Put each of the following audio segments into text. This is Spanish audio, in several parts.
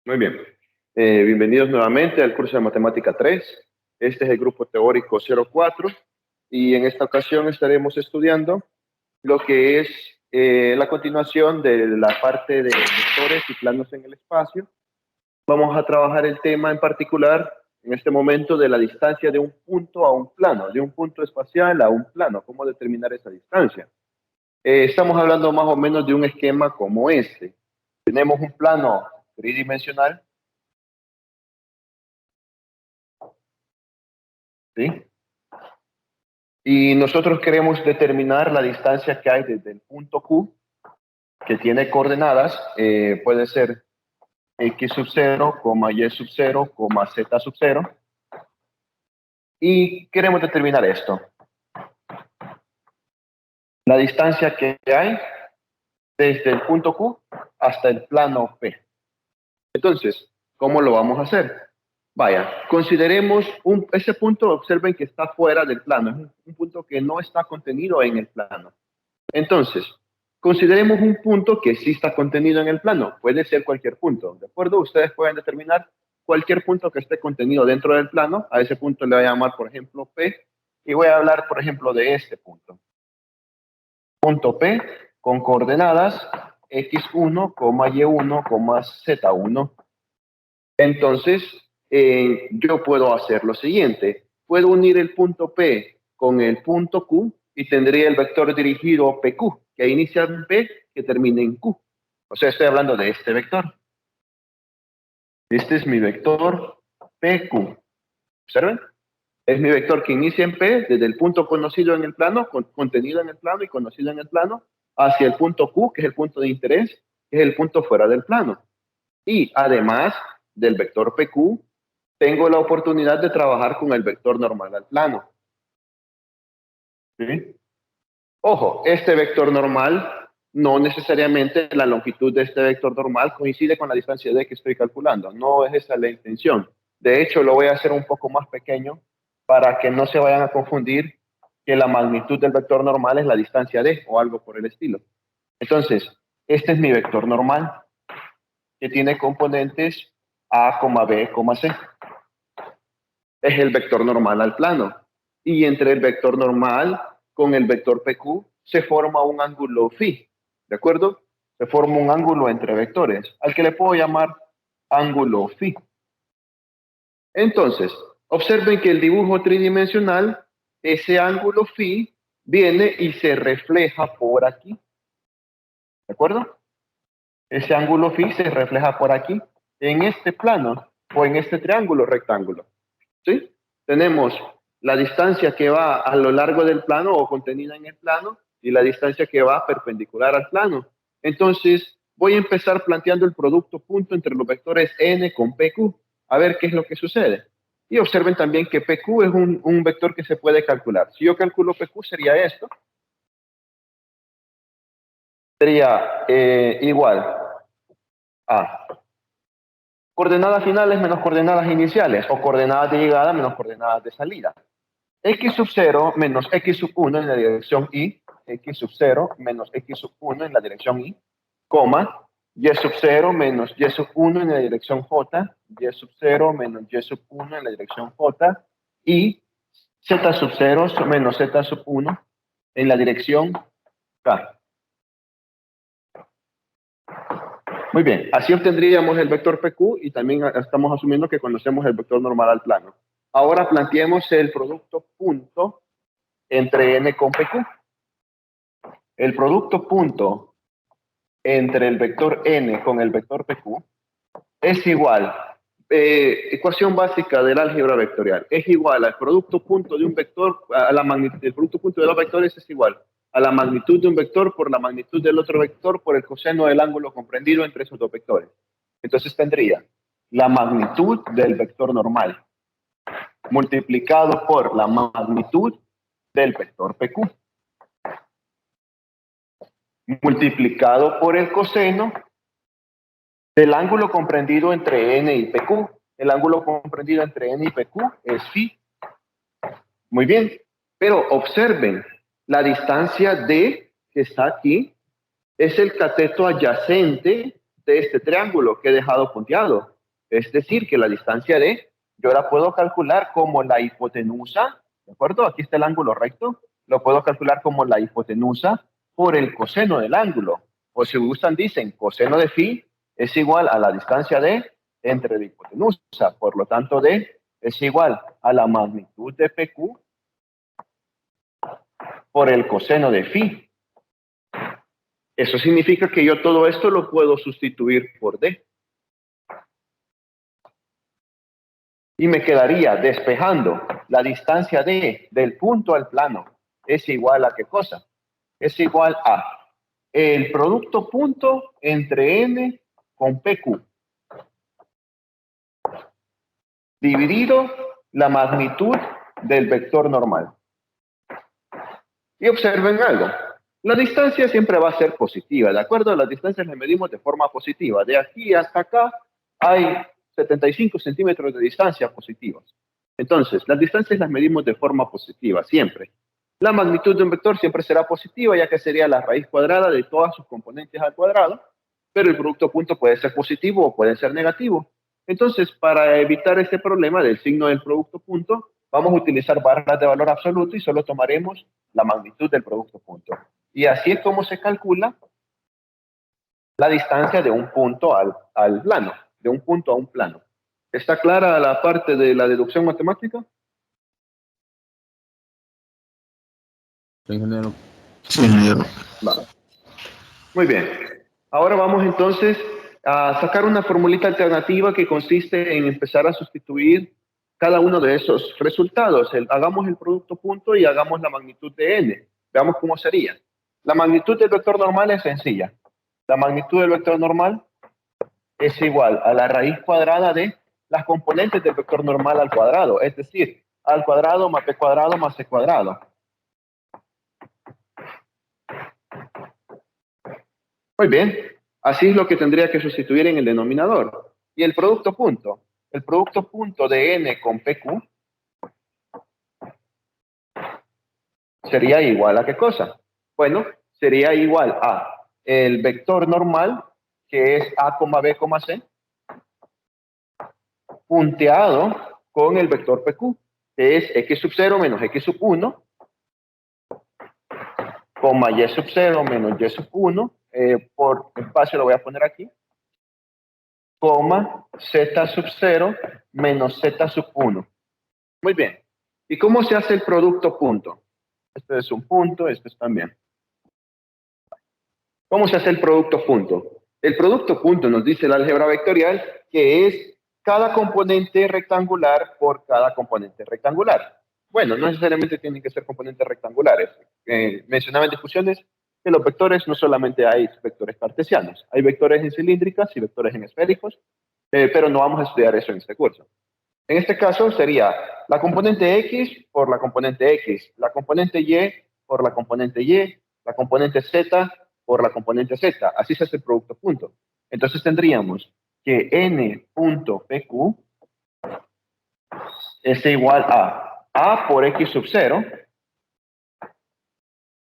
Muy bien. Bienvenidos nuevamente al curso de Matemática 3. Este es el grupo teórico 04 y en esta ocasión estaremos estudiando lo que es la continuación de la parte de vectores y planos en el espacio. Vamos a trabajar el tema en particular en este momento de la distancia de un punto a un plano, de un punto espacial a un plano, cómo determinar esa distancia. Estamos hablando más o menos de un esquema como este. Tenemos un plano tridimensional, ¿sí? Y nosotros queremos determinar la distancia que hay desde el punto Q, que tiene coordenadas, puede ser x sub 0, y sub 0, z sub 0. Y queremos determinar esto. La distancia que hay desde el punto Q hasta el plano P. Entonces, ¿cómo lo vamos a hacer? Vaya, consideremos ese punto, observen que está fuera del plano, es un punto que no está contenido en el plano. Entonces, consideremos un punto que sí está contenido en el plano. Puede ser cualquier punto, ¿de acuerdo? Ustedes pueden determinar cualquier punto que esté contenido dentro del plano. A ese punto le voy a llamar, por ejemplo, P. Y voy a hablar, por ejemplo, de este punto. Punto P con coordenadas x1, y1, z1. Entonces, yo puedo hacer lo siguiente. Puedo unir el punto P con el punto Q y tendría el vector dirigido PQ, que inicia en P, que termina en Q. O sea, estoy hablando de este vector. Este es mi vector PQ. ¿Observen? Es mi vector que inicia en P, desde el punto conocido en el plano, contenido en el plano y conocido en el plano, hacia el punto Q, que es el punto de interés, que es el punto fuera del plano. Y además del vector PQ, tengo la oportunidad de trabajar con el vector normal al plano. ¿Sí? Ojo, este vector normal, no necesariamente la longitud de este vector normal coincide con la distancia d que estoy calculando. No es esa la intención. De hecho, lo voy a hacer un poco más pequeño para que no se vayan a confundir que la magnitud del vector normal es la distancia d o algo por el estilo. Entonces, este es mi vector normal, que tiene componentes a, b, c. Es el vector normal al plano. Y entre el vector normal con el vector PQ se forma un ángulo phi, ¿de acuerdo? Se forma un ángulo entre vectores, al que le puedo llamar ángulo phi. Entonces, observen que el dibujo tridimensional, ese ángulo phi viene y se refleja por aquí, ¿de acuerdo? Ese ángulo phi se refleja por aquí, en este plano o en este triángulo rectángulo. ¿Sí? Tenemos la distancia que va a lo largo del plano o contenida en el plano y la distancia que va perpendicular al plano. Entonces, voy a empezar planteando el producto punto entre los vectores n con pq, a ver qué es lo que sucede. Y observen también que pq es un vector que se puede calcular. Si yo calculo pq sería esto. Sería igual a coordenadas finales menos coordenadas iniciales, o coordenadas de llegada menos coordenadas de salida. X sub 0 menos X sub 1 en la dirección Y, X sub 0 menos X sub 1 en la dirección Y, coma, Y sub 0 menos Y sub 1 en la dirección J, Y sub 0 menos Y sub 1 en la dirección J, y Z sub 0 menos Z sub 1 en la dirección K. Muy bien, así obtendríamos el vector PQ y también estamos asumiendo que conocemos el vector normal al plano. Ahora planteemos el producto punto entre n con PQ. El producto punto entre el vector n con el vector PQ es igual, ecuación básica del álgebra vectorial, es igual al producto punto de un vector, a la magnitud, el producto punto de dos vectores es igual a la magnitud de un vector por la magnitud del otro vector por el coseno del ángulo comprendido entre esos dos vectores. Entonces tendría la magnitud del vector normal multiplicado por la magnitud del vector PQ multiplicado por el coseno del ángulo comprendido entre n y PQ. El ángulo comprendido entre n y PQ es phi. Muy bien, pero observen, la distancia d que está aquí es el cateto adyacente de este triángulo que he dejado punteado. Es decir, que la distancia D, yo la puedo calcular como la hipotenusa, ¿de acuerdo? Aquí está el ángulo recto, lo puedo calcular como la hipotenusa por el coseno del ángulo. O si gustan, dicen coseno de phi es igual a la distancia D entre la hipotenusa. Por lo tanto, D es igual a la magnitud de PQ por el coseno de phi. Eso significa que yo todo esto lo puedo sustituir por D. Y me quedaría despejando la distancia D del punto al plano. Es igual a ¿qué cosa? Es igual a el producto punto entre N con PQ dividido la magnitud del vector normal. Y observen algo. La distancia siempre va a ser positiva, ¿de acuerdo? Las distancias las medimos de forma positiva. De aquí hasta acá hay 75 centímetros de distancia positivas. Entonces, las distancias las medimos de forma positiva, siempre. La magnitud de un vector siempre será positiva, ya que sería la raíz cuadrada de todas sus componentes al cuadrado, pero el producto punto puede ser positivo o puede ser negativo. Entonces, para evitar este problema del signo del producto punto, vamos a utilizar barras de valor absoluto y solo tomaremos la magnitud del producto punto. Y así es como se calcula la distancia de un punto al plano, de un punto a un plano. ¿Está clara la parte de la deducción matemática? Ingeniero. Sí, ingeniero. Vale. Muy bien. Ahora vamos entonces a sacar una formulita alternativa que consiste en empezar a sustituir cada uno de esos resultados. Hagamos el producto punto y hagamos la magnitud de n. Veamos cómo sería. La magnitud del vector normal es sencilla. La magnitud del vector normal es igual a la raíz cuadrada de las componentes del vector normal al cuadrado, es decir, a al cuadrado más b cuadrado más c cuadrado. Muy bien, así es lo que tendría que sustituir en el denominador. Y el producto punto de n con PQ sería igual a ¿qué cosa? Bueno, sería igual a el vector normal, que es a, b, c, punteado con el vector PQ, que es x sub 0 menos x sub 1, coma y sub 0 menos y sub 1, por espacio lo voy a poner aquí, coma z sub 0 menos z sub 1. Muy bien. ¿Y cómo se hace el producto punto? Este es un punto, este es también. ¿Cómo se hace el producto punto? El producto punto nos dice el álgebra vectorial que es cada componente rectangular por cada componente rectangular. Bueno, no necesariamente tienen que ser componentes rectangulares. Mencionaba en discusiones que los vectores no solamente hay vectores cartesianos, hay vectores en cilíndricas y vectores en esféricos, pero no vamos a estudiar eso en este curso. En este caso sería la componente X por la componente X, la componente Y por la componente Y, la componente Z por la componente Z. Así se hace el producto punto. Entonces tendríamos que n.pq es igual a por x sub 0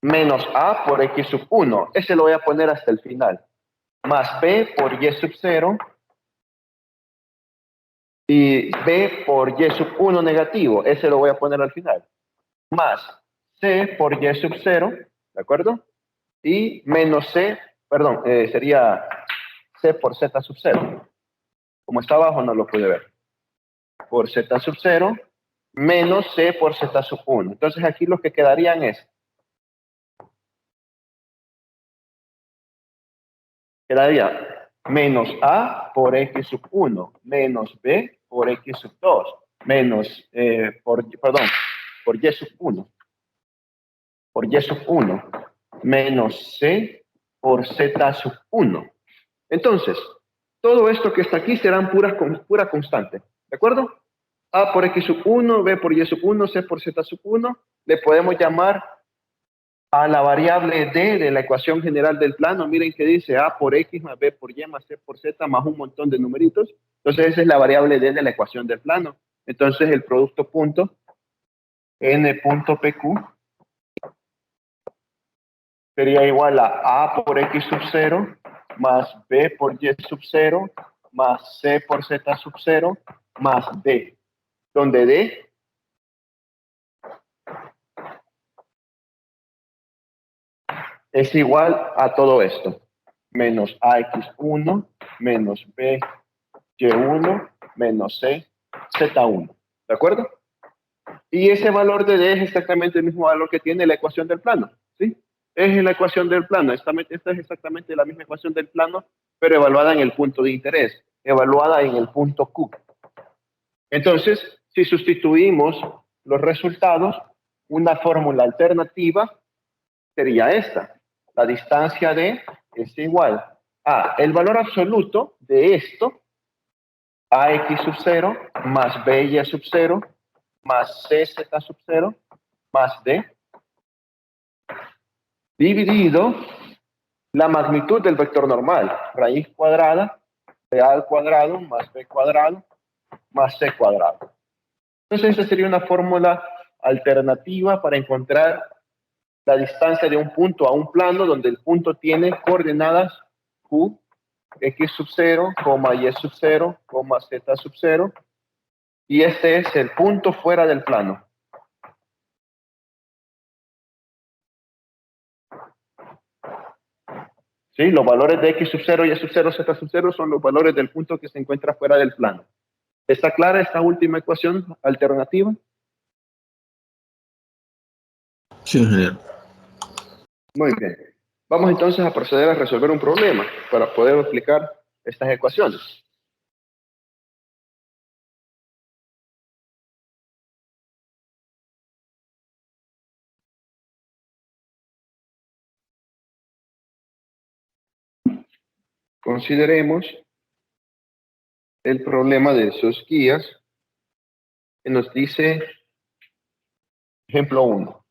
menos a por x sub 1. Ese lo voy a poner hasta el final. Más b por y sub 0 y b por y sub 1 negativo. Ese lo voy a poner al final. Más c por y sub 0, ¿de acuerdo? Y menos c, perdón, sería c por z sub 0. Como está abajo no lo puede ver. Por z sub 0 menos c por z sub 1. Entonces aquí lo que quedarían es, quedaría menos a por x sub 1 menos b por x sub 2 menos, por y sub 1. Por y sub 1 menos c por z sub 1. Entonces, todo esto que está aquí serán pura constante, ¿de acuerdo? A por x sub 1, b por y sub 1, c por z sub 1, le podemos llamar a la variable d de la ecuación general del plano. Miren que dice a por x más b por y más c por z más un montón de numeritos. Entonces esa es la variable d de la ecuación del plano. Entonces el producto punto n.pq sería igual a por x sub 0 más b por y sub 0 más C por Z sub 0 más D, donde D es igual a todo esto, menos AX1 menos BY1 menos C Z1, ¿de acuerdo? Y ese valor de D es exactamente el mismo valor que tiene la ecuación del plano, ¿sí? Es la ecuación del plano, esta es exactamente la misma ecuación del plano, pero evaluada en el punto de interés, evaluada en el punto Q. Entonces, si sustituimos los resultados, una fórmula alternativa sería esta. La distancia D es igual a el valor absoluto de esto, AX sub 0 más BY sub 0 más CZ sub 0 más D, dividido la magnitud del vector normal, raíz cuadrada de A al cuadrado más B cuadrado más C cuadrado. Entonces, esta sería una fórmula alternativa para encontrar la distancia de un punto a un plano donde el punto tiene coordenadas Q, X sub 0, Y sub 0, Z sub 0, y este es el punto fuera del plano. ¿Sí? Los valores de X sub 0, Y sub 0, Z sub 0 son los valores del punto que se encuentra fuera del plano. ¿Está clara esta última ecuación alternativa? Sí, ingeniero. Muy bien. Vamos entonces a proceder a resolver un problema para poder explicar estas ecuaciones. Consideremos el problema de sus guías que nos dice, ejemplo 1.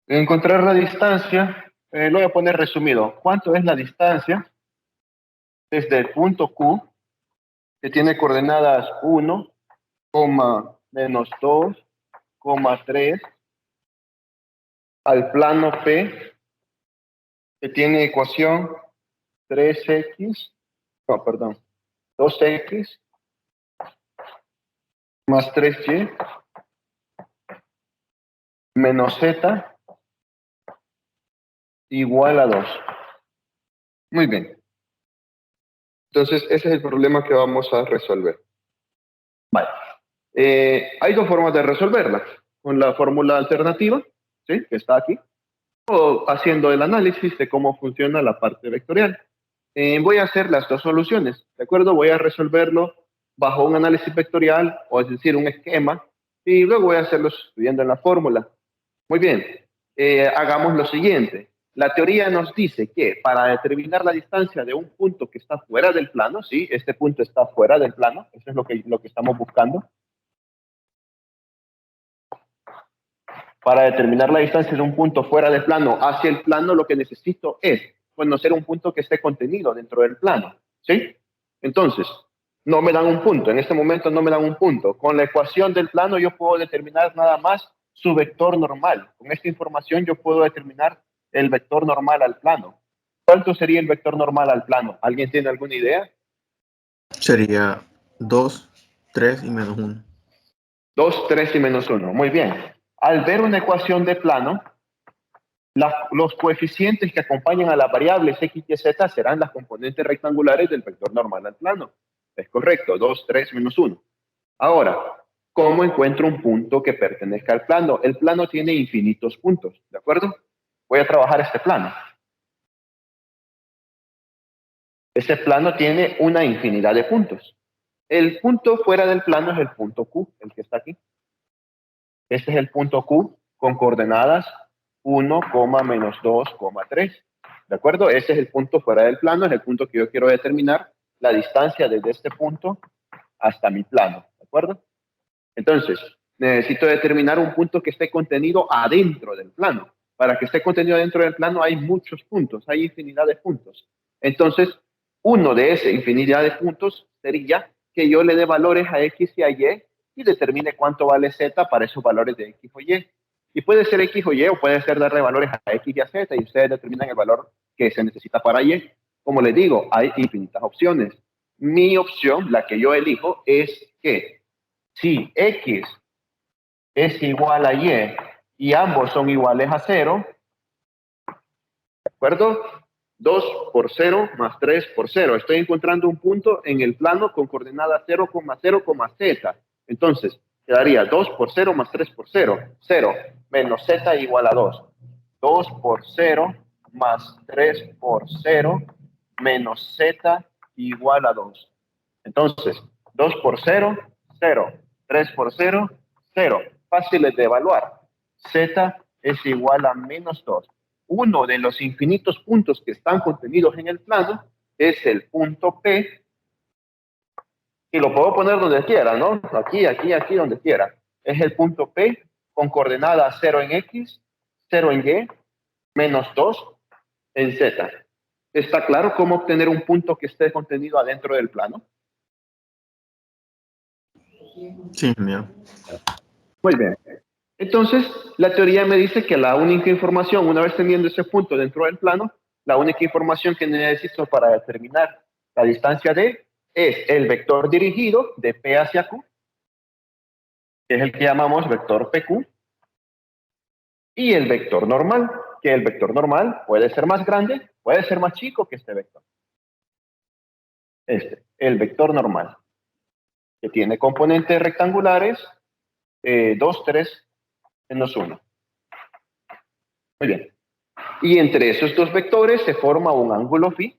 Encontrar la distancia, lo voy a poner resumido. ¿Cuánto es la distancia desde el punto Q, que tiene coordenadas 1, menos 2, 3, al plano P, que tiene ecuación 3x, no, perdón, 2x más 3y menos z igual a 2. Muy bien. Entonces, ese es el problema que vamos a resolver. Vale. Hay dos formas de resolverla. Con la fórmula alternativa, ¿sí? Que está aquí, o haciendo el análisis de cómo funciona la parte vectorial. Voy a hacer las dos soluciones, ¿de acuerdo? Voy a resolverlo bajo un análisis vectorial, o es decir, un esquema, y luego voy a hacerlo estudiando en la fórmula. Muy bien, hagamos lo siguiente. La teoría nos dice que para determinar la distancia de un punto que está fuera del plano, ¿sí? Este punto está fuera del plano, eso es lo que estamos buscando. Para determinar la distancia de un punto fuera del plano hacia el plano, lo que necesito es conocer un punto que esté contenido dentro del plano, ¿sí? Entonces, no me dan un punto, en este momento no me dan un punto. Con la ecuación del plano yo puedo determinar nada más su vector normal. Con esta información yo puedo determinar el vector normal al plano. ¿Cuánto sería el vector normal al plano? ¿Alguien tiene alguna idea? Sería 2, 3 y menos 1. 2, 3 y menos 1. Muy bien. Al ver una ecuación de plano, los coeficientes que acompañan a las variables x y z serán las componentes rectangulares del vector normal al plano. Es correcto, 2, 3, menos 1. Ahora, ¿cómo encuentro un punto que pertenezca al plano? El plano tiene infinitos puntos, ¿de acuerdo? Voy a trabajar este plano. Este plano tiene una infinidad de puntos. El punto fuera del plano es el punto Q, el que está aquí. Este es el punto Q con coordenadas 1, menos 2, 3. ¿De acuerdo? Ese es el punto fuera del plano, es el punto que yo quiero determinar la distancia desde este punto hasta mi plano. ¿De acuerdo? Entonces, necesito determinar un punto que esté contenido adentro del plano. Para que esté contenido dentro del plano hay muchos puntos, hay infinidad de puntos. Entonces, uno de esa infinidad de puntos sería que yo le dé valores a X y a Y y determine cuánto vale Z para esos valores de X o Y. Y puede ser X o Y, o puede ser darle valores a X y a Z, y ustedes determinan el valor que se necesita para Y. Como les digo, hay infinitas opciones. Mi opción, la que yo elijo, es que si X es igual a Y ambos son iguales a 0, ¿de acuerdo? 2 por 0 más 3 por 0. Estoy encontrando un punto en el plano con coordenada 0, 0, z. Entonces, quedaría 2 por 0 más 3 por 0. 0 menos z igual a 2. 2 por 0 más 3 por 0 menos z igual a 2. Entonces, 2 por 0, 0. 3 por 0, 0. Fáciles de evaluar. Z es igual a menos 2. Uno de los infinitos puntos que están contenidos en el plano es el punto P, y lo puedo poner donde quiera, ¿no? Aquí, aquí, aquí, donde quiera. Es el punto P con coordenada 0 en X, 0 en Y, menos 2 en Z. ¿Está claro cómo obtener un punto que esté contenido adentro del plano? Sí, ingeniero. Muy bien. Entonces, la teoría me dice que la única información, una vez teniendo ese punto dentro del plano, la única información que necesito para determinar la distancia D es el vector dirigido de P hacia Q, que es el que llamamos vector PQ, y el vector normal, que el vector normal puede ser más grande, puede ser más chico que este vector. El vector normal, que tiene componentes rectangulares 2, 3, menos 1. Muy bien. Y entre esos dos vectores se forma un ángulo phi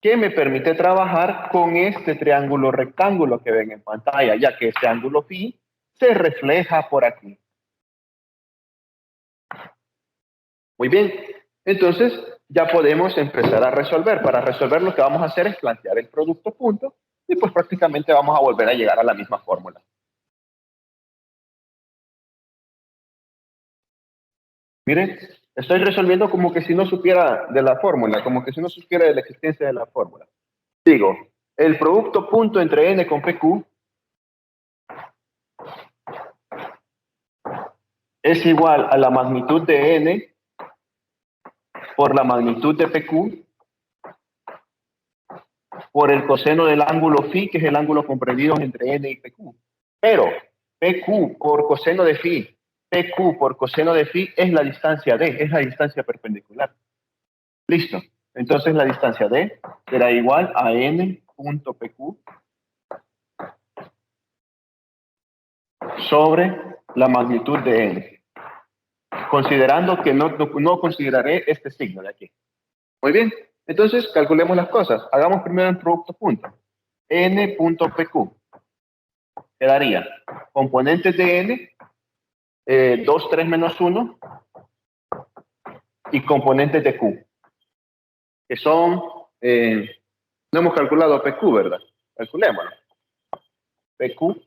que me permite trabajar con este triángulo rectángulo que ven en pantalla, ya que este ángulo phi se refleja por aquí. Muy bien, entonces ya podemos empezar a resolver. Para resolver lo que vamos a hacer es plantear el producto punto y pues prácticamente vamos a volver a llegar a la misma fórmula. Miren, estoy resolviendo como que si no supiera de la fórmula, como que si no supiera de la existencia de la fórmula. Digo, el producto punto entre n con pq es igual a la magnitud de n por la magnitud de PQ por el coseno del ángulo phi, que es el ángulo comprendido entre n y PQ. Pero PQ por coseno de phi, PQ por coseno de phi es la distancia D, es la distancia perpendicular. Listo. Entonces la distancia D será igual a n punto PQ sobre la magnitud de n. Considerando que no consideraré este signo de aquí. Muy bien. Entonces, calculemos las cosas. Hagamos primero el producto punto. n.pq quedaría componentes de n, 2, 3 menos 1, y componentes de q, que son, no hemos calculado pq, ¿verdad? Calculémoslo. pq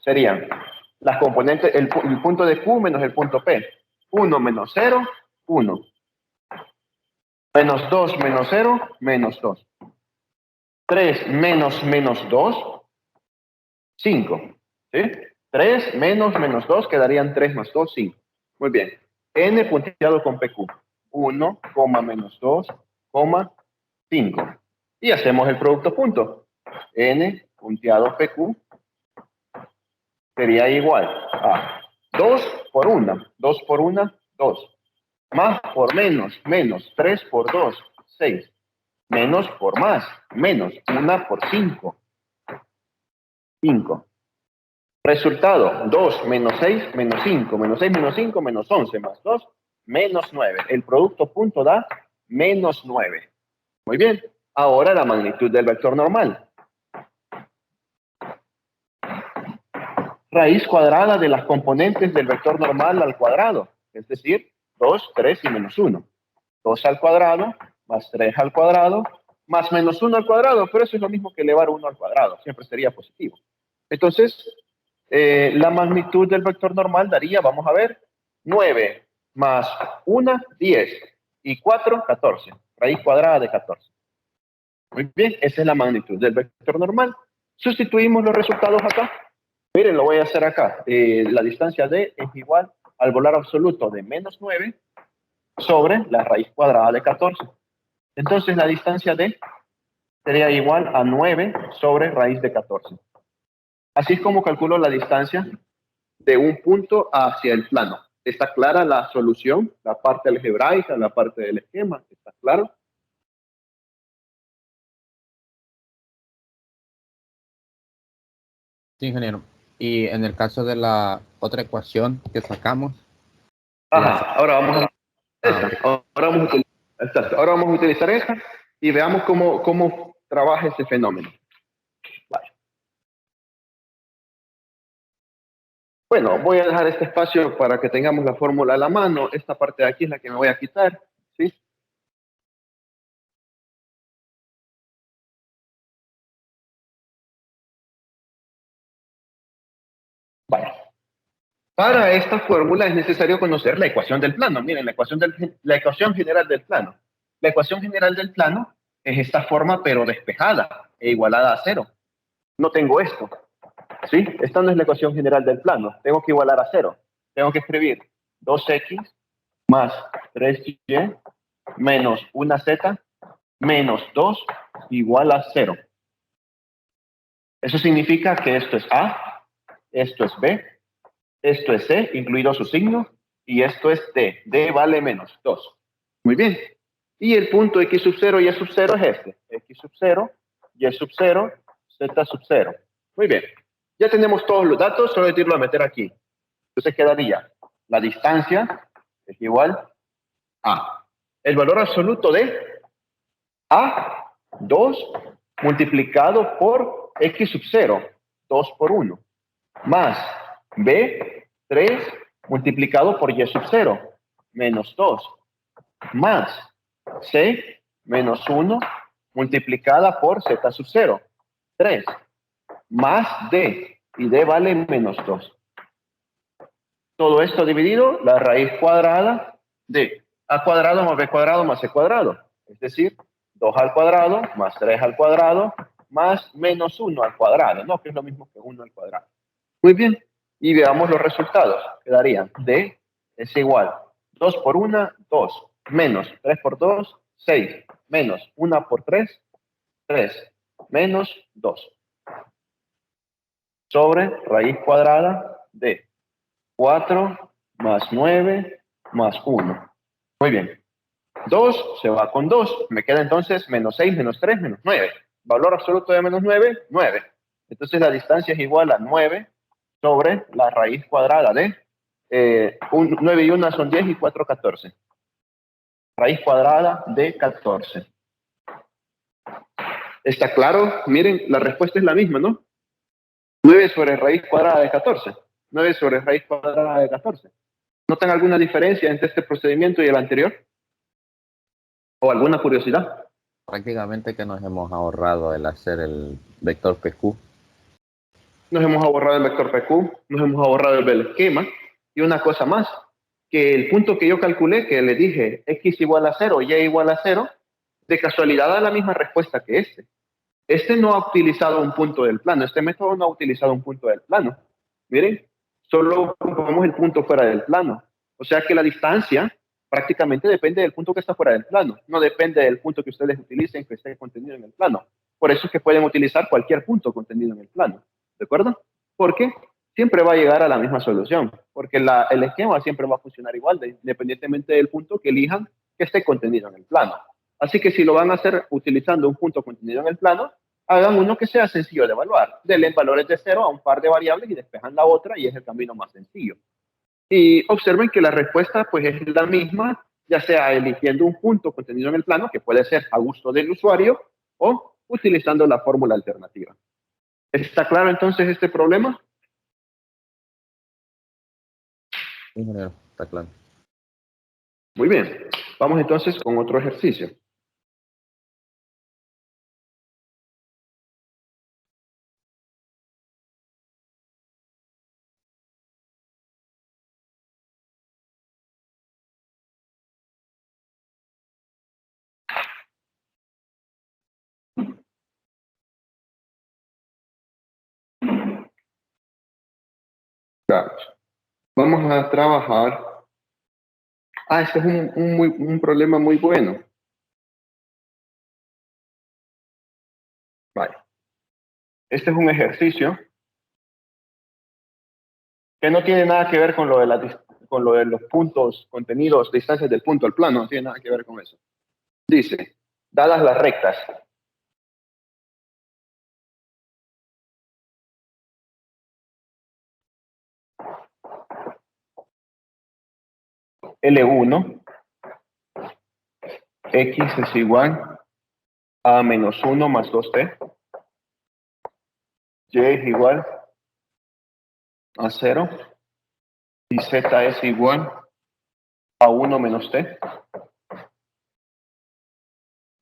serían las componentes, el punto de q menos el punto p. 1 menos 0, 1. Menos 2 menos 0, menos 2. 3 menos menos 2, 5. ¿Sí? 3 menos 2 quedarían 3 más 2, 5. Muy bien. N punteado con PQ. 1, menos 2, 5. Y hacemos el producto punto. N punteado PQ sería igual a 2 por 1. 2 por 1, 2. Más por menos, menos. 3 por 2, 6. Menos por más, menos. 1 por 5. 5. Resultado, 2 menos 6 menos 5, menos 6 menos 5 menos 11 más 2 menos 9. El producto punto da menos 9. Muy bien, ahora la magnitud del vector normal. Raíz cuadrada de las componentes del vector normal al cuadrado, es decir, 2, 3 y menos 1. 2 al cuadrado más 3 al cuadrado más menos 1 al cuadrado, pero eso es lo mismo que elevar 1 al cuadrado, siempre sería positivo. Entonces, la magnitud del vector normal daría, vamos a ver, 9 más 1, 10, y 4, 14. Raíz cuadrada de 14. Muy bien, esa es la magnitud del vector normal. Sustituimos los resultados acá. Miren, lo voy a hacer acá. La distancia D es igual al valor absoluto de menos 9 sobre la raíz cuadrada de 14. Entonces, la distancia D sería igual a 9 sobre raíz de 14. Así es como calculo la distancia de un punto hacia el plano. ¿Está clara la solución? La parte algebraica, la parte del esquema. ¿Está claro? Sí, ingeniero. Y en el caso de la otra ecuación que sacamos, Ajá, ahora vamos a ahora vamos a utilizar esta y veamos cómo trabaja ese fenómeno. Vale. Bueno, voy a dejar este espacio para que tengamos la fórmula a la mano. Esta parte de aquí es la que me voy a quitar, ¿sí? Vale. Para esta fórmula es necesario conocer la ecuación del plano. Miren, la ecuación general del plano. La ecuación general del plano es esta forma, pero despejada e igualada a cero. No tengo esto, ¿sí? Esta no es la ecuación general del plano. Tengo que igualar a cero. Tengo que escribir 2x más 3y menos 1z menos 2 igual a 0. Eso significa que esto es A, esto es B, esto es C, incluido su signo, y esto es D. D vale menos 2. Muy bien. Y el punto X sub 0 y Y sub 0 es este. X sub 0, Y sub 0, Z sub 0. Muy bien. Ya tenemos todos los datos, solo hay que irlo a meter aquí. Entonces quedaría la distancia es igual a el valor absoluto de A, 2, multiplicado por X sub 0, 2 por 1, más B, 3, multiplicado por Y sub 0, menos 2, más C, menos 1, multiplicada por Z sub 0, 3, más D, y D vale menos 2. Todo esto dividido, la raíz cuadrada de A cuadrado más B cuadrado más C cuadrado. Es decir, 2 al cuadrado más 3 al cuadrado más menos 1 al cuadrado, ¿no? Que es lo mismo que 1 al cuadrado. Muy bien. Y veamos los resultados. Quedarían D es igual 2 por 1, 2, menos 3 por 2, 6, menos 1 por 3, 3, menos 2. Sobre raíz cuadrada de 4 más 9 más 1. Muy bien. 2 se va con 2. Me queda entonces menos 6, menos 3, menos 9. Valor absoluto de menos 9, 9. Entonces la distancia es igual a 9 sobre la raíz cuadrada de 9 y 1 son 10 y 4, 14. Raíz cuadrada de 14. ¿Está claro? Miren, la respuesta es la misma, ¿no? 9 sobre raíz cuadrada de 14. 9 sobre raíz cuadrada de 14. ¿Notan alguna diferencia entre este procedimiento y el anterior? ¿O alguna curiosidad? prácticamente que nos hemos ahorrado el hacer el vector PQ. Nos hemos ahorrado el vector PQ, nos hemos ahorrado el esquema. Y una cosa más, que el punto que yo calculé, que le dije x igual a 0, y igual a 0, de casualidad da la misma respuesta que este. Este no ha utilizado un punto del plano, este método no ha utilizado un punto del plano. Miren, solo ocupamos el punto fuera del plano. O sea que la distancia prácticamente depende del punto que está fuera del plano, no depende del punto que ustedes utilicen que esté contenido en el plano. Por eso es que pueden utilizar cualquier punto contenido en el plano, ¿de acuerdo? Porque siempre va a llegar a la misma solución, porque el esquema siempre va a funcionar igual, independientemente del punto que elijan que esté contenido en el plano. Así que si lo van a hacer utilizando un punto contenido en el plano, hagan uno que sea sencillo de evaluar. Denle valores de 0 a un par de variables y despejan la otra y es el camino más sencillo. Y observen que la respuesta pues es la misma, ya sea eligiendo un punto contenido en el plano, que puede ser a gusto del usuario, o utilizando la fórmula alternativa. ¿Está claro entonces este problema? Ingeniero, está claro. Muy bien. Vamos entonces con otro ejercicio. Vamos a trabajar. Este es un problema muy bueno. Vale. Este es un ejercicio que no tiene nada que ver con lo de los puntos, contenidos, distancias del punto al plano, no tiene nada que ver con eso. Dice, dadas las rectas, L1, X es igual a menos 1 más 2t, Y es igual a 0, y Z es igual a 1 menos t,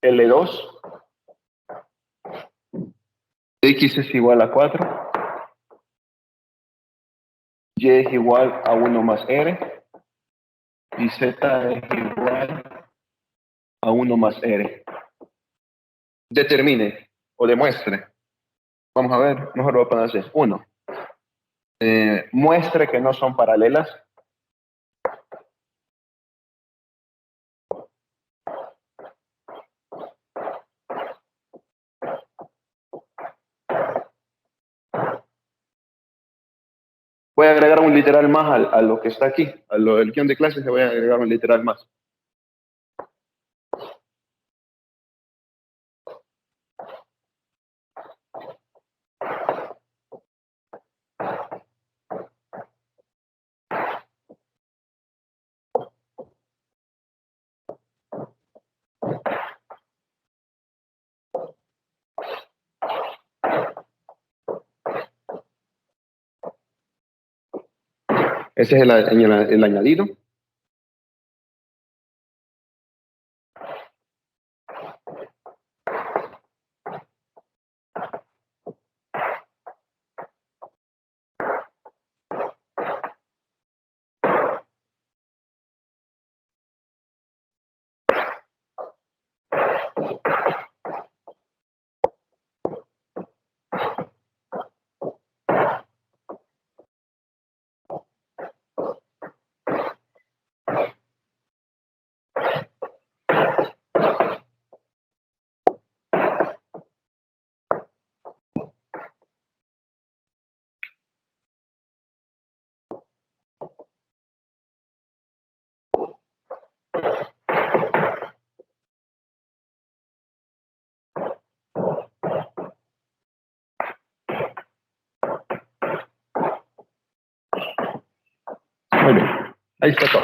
L2, X es igual a 4, Y es igual a 1 más R, y Z es igual a 1 más R. Determine o demuestre. Vamos a ver, mejor lo voy a poner así. 1. Muestre que no son paralelas. Voy a agregar un literal más a lo que está aquí. A lo del guión de clases le voy a agregar un literal más. Ese es el añadido. Muy bien. Ahí está todo.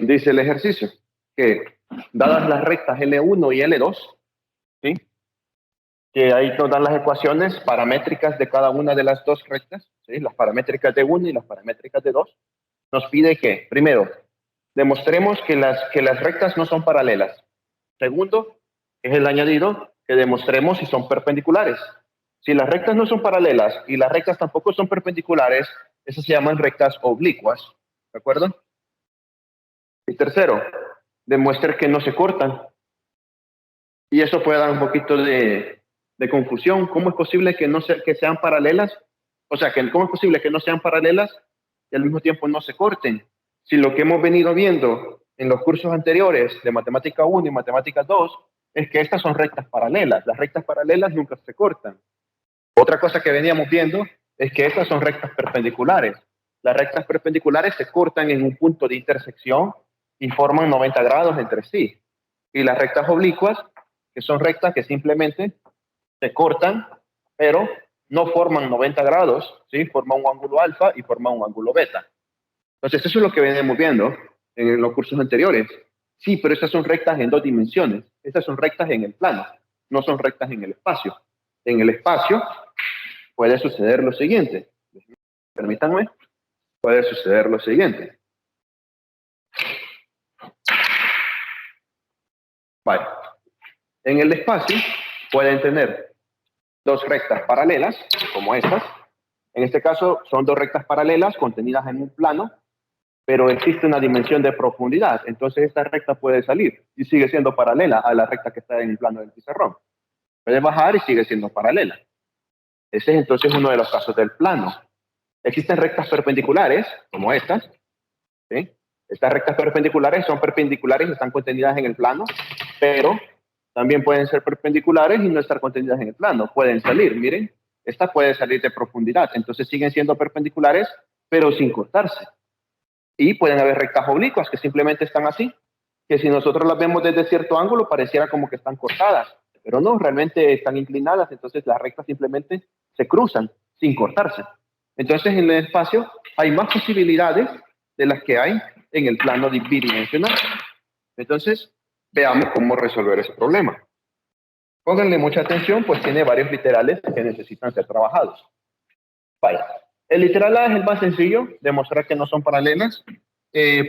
Dice el ejercicio que dadas las rectas L1 y L2, ¿sí? Que ahí nos dan las ecuaciones paramétricas de cada una de las dos rectas, ¿sí? Las paramétricas de 1 y las paramétricas de 2. Nos pide que, primero, demostremos que las rectas no son paralelas. Segundo, es el añadido, que demostremos si son perpendiculares. Si las rectas no son paralelas y las rectas tampoco son perpendiculares, esas se llaman rectas oblicuas. ¿De acuerdo? Y tercero, demuestre que no se cortan. Y eso puede dar un poquito de confusión. ¿Cómo es posible que sean paralelas? O sea, ¿cómo es posible que no sean paralelas y al mismo tiempo no se corten? Si lo que hemos venido viendo en los cursos anteriores de Matemática 1 y Matemática 2 es que estas son rectas paralelas. Las rectas paralelas nunca se cortan. Otra cosa que veníamos viendo es que estas son rectas perpendiculares. Las rectas perpendiculares se cortan en un punto de intersección y forman 90 grados entre sí. Y las rectas oblicuas, que son rectas que simplemente se cortan, pero no forman 90 grados, ¿sí? Forman un ángulo alfa y forman un ángulo beta. Entonces, eso es lo que venimos viendo en los cursos anteriores. Sí, pero estas son rectas en 2 dimensiones. Estas son rectas en el plano, no son rectas en el espacio. En el espacio puede suceder lo siguiente. Permítanme, puede suceder lo siguiente. Vale. En el espacio pueden tener 2 rectas paralelas, como estas. En este caso son 2 rectas paralelas contenidas en un plano, pero existe una dimensión de profundidad. Entonces esta recta puede salir y sigue siendo paralela a la recta que está en el plano del pizarrón. Puede bajar y sigue siendo paralela. Ese es entonces uno de los casos del plano. Existen rectas perpendiculares, como estas, ¿sí? Estas rectas perpendiculares son perpendiculares y están contenidas en el plano, pero también pueden ser perpendiculares y no estar contenidas en el plano. Pueden salir, miren, esta puede salir de profundidad, entonces siguen siendo perpendiculares, pero sin cortarse. Y pueden haber rectas oblicuas que simplemente están así, que si nosotros las vemos desde cierto ángulo pareciera como que están cortadas, pero no, realmente están inclinadas, entonces las rectas simplemente se cruzan sin cortarse. Entonces en el espacio hay más posibilidades de las que hay en el plano bidimensional. Entonces veamos cómo resolver ese problema. Pónganle mucha atención, pues tiene varios literales que necesitan ser trabajados. Vaya, el literal A es el más sencillo, demostrar que no son paralelas.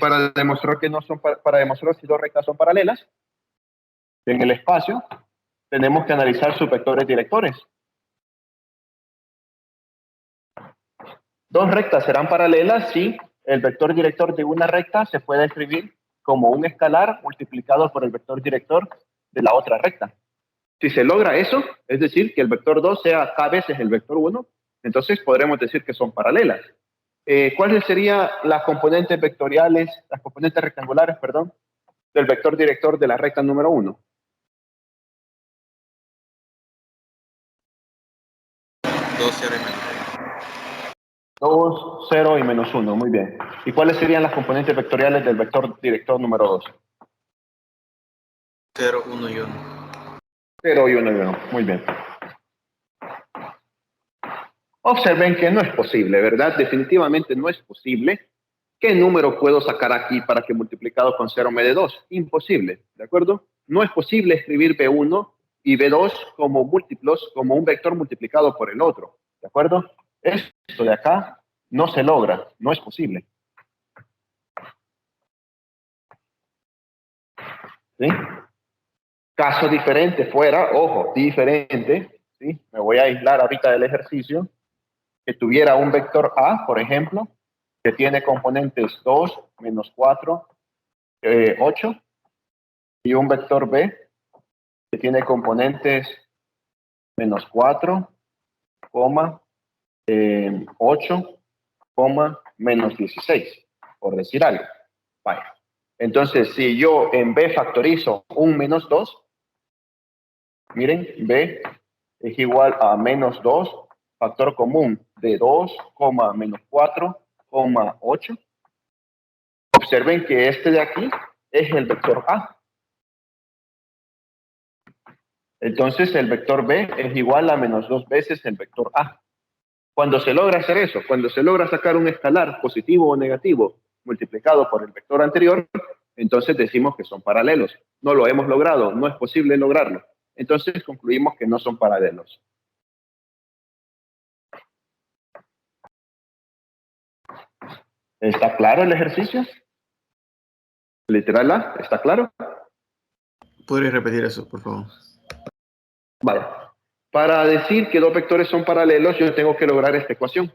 Para demostrar que no son para demostrar si dos rectas son paralelas, en el espacio tenemos que analizar sus vectores directores. Dos rectas serán paralelas si el vector director de una recta se puede escribir como un escalar multiplicado por el vector director de la otra recta. Si se logra eso, es decir, que el vector 2 sea k veces el vector 1, entonces podremos decir que son paralelas. ¿Cuáles serían las componentes vectoriales, las componentes rectangulares, perdón, del vector director de la recta número 1? 2, 0 y menos 2, 0 y menos 1, muy bien. ¿Y cuáles serían las componentes vectoriales del vector director número 2? 0, 1 y 1. 0 y 1 y 1, muy bien. Observen que no es posible, ¿verdad? Definitivamente no es posible. ¿Qué número puedo sacar aquí para que multiplicado con 0 me dé 2? Imposible, ¿de acuerdo? No es posible escribir B1 y B2 como múltiplos, como un vector multiplicado por el otro, ¿de acuerdo? Esto de acá no se logra, no es posible. ¿Sí? Caso diferente fuera, ojo, diferente, ¿sí? Me voy a aislar ahorita del ejercicio, que tuviera un vector A, por ejemplo, que tiene componentes 2, menos 4, 8, y un vector B, que tiene componentes menos 4, 8, menos 16, por decir algo. Vaya. Entonces, si yo en B factorizo un menos 2, miren, B es igual a menos 2, factor común de 2, menos 4, 8. Observen que este de aquí es el vector A. Entonces el vector B es igual a menos 2 veces el vector A. Cuando se logra hacer eso, cuando se logra sacar un escalar positivo o negativo multiplicado por el vector anterior, entonces decimos que son paralelos. No lo hemos logrado, no es posible lograrlo. Entonces concluimos que no son paralelos. ¿Está claro el ejercicio? Literal A, ¿está claro? ¿Podrías repetir eso, por favor? Vale. Para decir que dos vectores son paralelos, yo tengo que lograr esta ecuación.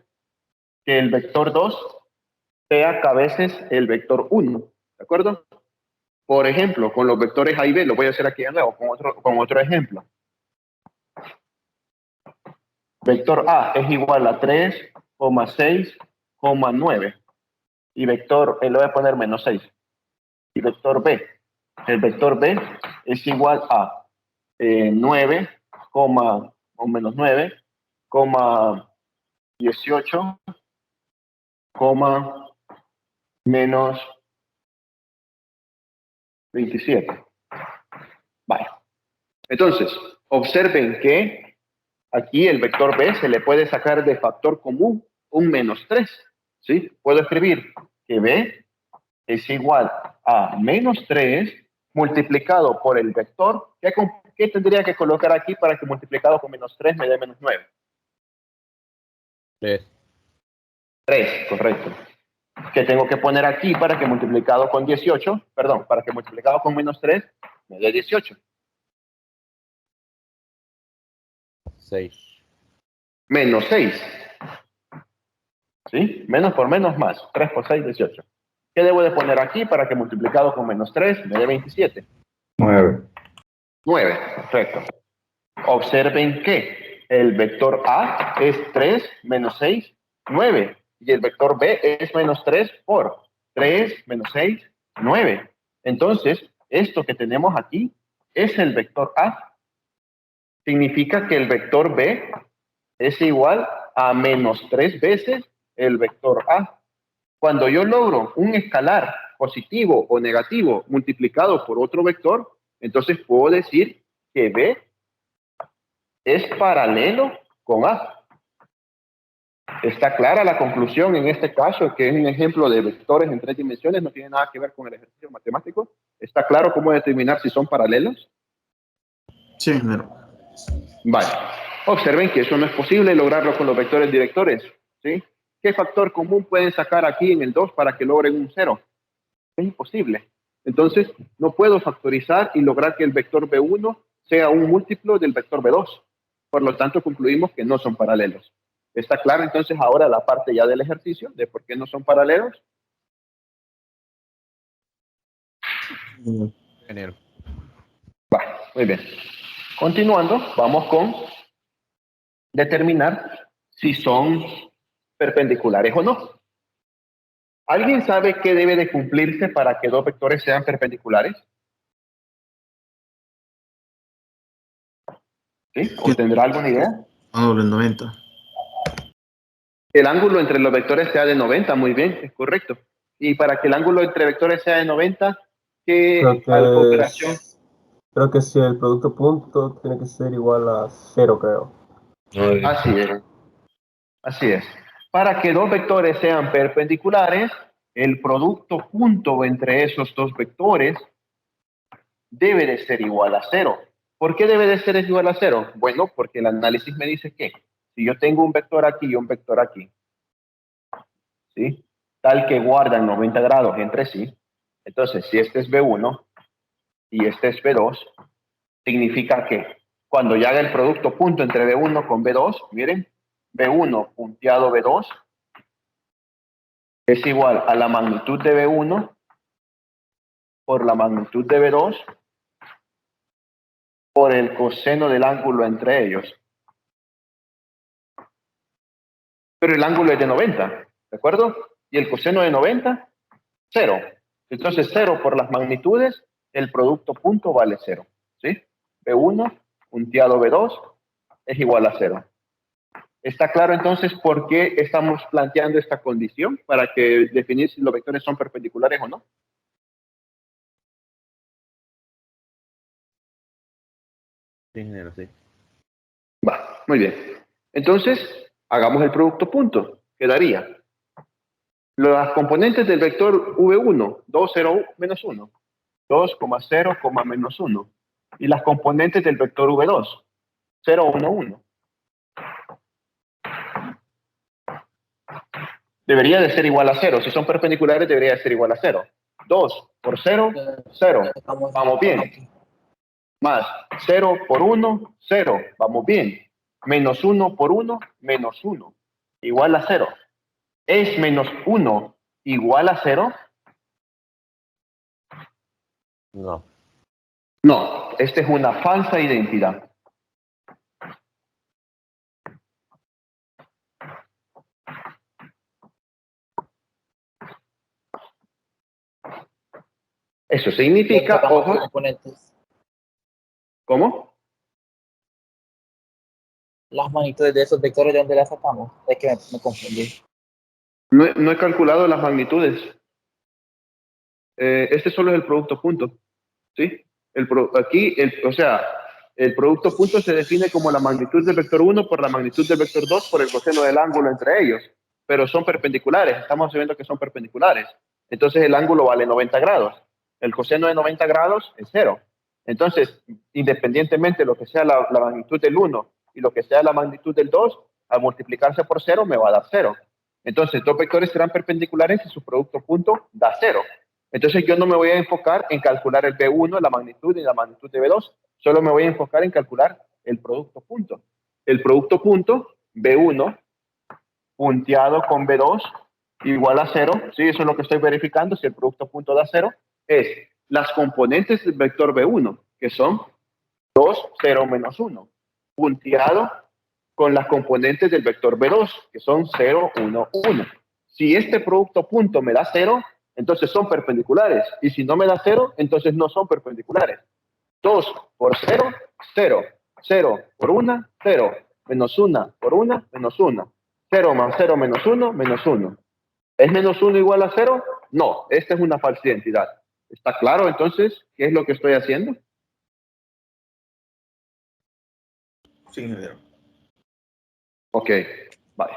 Que el vector 2 sea k veces el vector 1. ¿De acuerdo? Por ejemplo, con los vectores A y B, lo voy a hacer aquí de nuevo, con otro ejemplo. Vector A es igual a 3, 6, 9. Y vector, le voy a poner menos 6. Y vector B. El vector B es igual a 9, o menos 9, 18, menos 27. Vaya. Entonces, observen que aquí el vector B se le puede sacar de factor común un menos 3. ¿Sí? Puedo escribir que B es igual a menos 3 multiplicado por el vector. ¿Qué tendría que colocar aquí para que multiplicado con menos 3 me dé menos 9? 3. 3, correcto. ¿Qué tengo que poner aquí para que multiplicado con 18, perdón, para que multiplicado con menos 3 me dé 18? 6. Menos 6. ¿Sí? Menos por menos más. 3 por 6, 18. ¿Qué debo de poner aquí para que multiplicado con menos 3 me dé 27? 9. 9, perfecto. Observen que el vector A es 3 menos 6, 9. Y el vector B es menos 3 por 3 menos 6, 9. Entonces, esto que tenemos aquí es el vector A. Significa que el vector B es igual a menos 3 veces el vector A. Cuando yo logro un escalar positivo o negativo multiplicado por otro vector, entonces puedo decir que B es paralelo con A. Está clara la conclusión en este caso, que es un ejemplo de vectores en 3 dimensiones, no tiene nada que ver con el ejercicio matemático. ¿Está claro cómo determinar si son paralelos? Sí, ingeniero. Vale. Observen que eso no es posible lograrlo con los vectores directores, ¿sí? ¿Qué factor común pueden sacar aquí en el 2 para que logren un 0? Es imposible. Entonces, no puedo factorizar y lograr que el vector B1 sea un múltiplo del vector B2. Por lo tanto, concluimos que no son paralelos. ¿Está claro entonces ahora la parte ya del ejercicio de por qué no son paralelos? Ingeniero. Muy bien. Continuando, vamos con determinar si son perpendiculares o no. ¿Alguien sabe qué debe de cumplirse para que dos vectores sean perpendiculares? ¿Sí? ¿O tendrá alguna idea? Ángulo en 90. El ángulo entre los vectores sea de 90, muy bien, es correcto. Y para que el ángulo entre vectores sea de 90, ¿qué operación? Creo que si el producto punto tiene que ser igual a 0, creo. Así es. Así es. Para que dos vectores sean perpendiculares, el producto punto entre esos dos vectores debe de ser igual a 0. ¿Por qué debe de ser igual a 0? Bueno, porque el análisis me dice que si yo tengo un vector aquí y un vector aquí, ¿sí? Tal que guardan 90 grados entre sí, entonces si este es B1 y este es B2, significa que cuando yo haga el producto punto entre B1 con B2, miren, B1 punteado B2 es igual a la magnitud de B1 por la magnitud de B2 por el coseno del ángulo entre ellos. Pero el ángulo es de 90, ¿de acuerdo? Y el coseno de 90, 0. Entonces 0 por las magnitudes, el producto punto vale 0, ¿sí? B1 punteado B2 es igual a 0. ¿Está claro entonces por qué estamos planteando esta condición para que definir si los vectores son perpendiculares o no? Sí, ingeniero, sí. Va, muy bien. Entonces, hagamos el producto punto. Quedaría las componentes del vector V1, 2, 0, menos 1, 2, 0, menos 1. Y las componentes del vector V2, 0, 1, 1. Debería de ser igual a 0. Si son perpendiculares, debería de ser igual a 0. 2 por 0, 0. Vamos bien. Más 0 por 1, 0. Vamos bien. Menos 1 por 1, menos 1. Igual a 0. ¿Es menos 1 igual a 0? No. No, esta es una falsa identidad. Eso significa, ojo, ¿cómo? Las magnitudes de esos vectores, ¿de dónde las sacamos? Es que me confundí. No he calculado las magnitudes. Este solo es el producto punto, ¿sí? Aquí, o sea, el producto punto se define como la magnitud del vector 1 por la magnitud del vector 2 por el coseno del ángulo entre ellos. Pero son perpendiculares, estamos viendo que son perpendiculares. Entonces el ángulo vale 90 grados. El coseno de 90 grados es 0. Entonces, independientemente de lo que sea la magnitud del 1 y lo que sea la magnitud del 2, al multiplicarse por 0 me va a dar 0. Entonces, dos vectores serán perpendiculares y su producto punto da 0. Entonces, yo no me voy a enfocar en calcular el B1, la magnitud y la magnitud de B2. Solo me voy a enfocar en calcular el producto punto. El producto punto, B1, punteado con B2, igual a 0. Sí, eso es lo que estoy verificando. Si el producto punto da 0, es las componentes del vector B1, que son 2, 0, menos 1, punteado con las componentes del vector B2, que son 0, 1, 1. si este producto punto me da 0, entonces son perpendiculares. Y si no me da 0, entonces no son perpendiculares. 2 por 0, 0. 0 por 1, 0. Menos 1 por 1, menos 1. 0 más 0 menos 1, menos 1. ¿Es menos 1 igual a 0? No, esta es una falsa identidad. ¿Está claro entonces qué es lo que estoy haciendo? Sí, ingeniero. Ok, vale.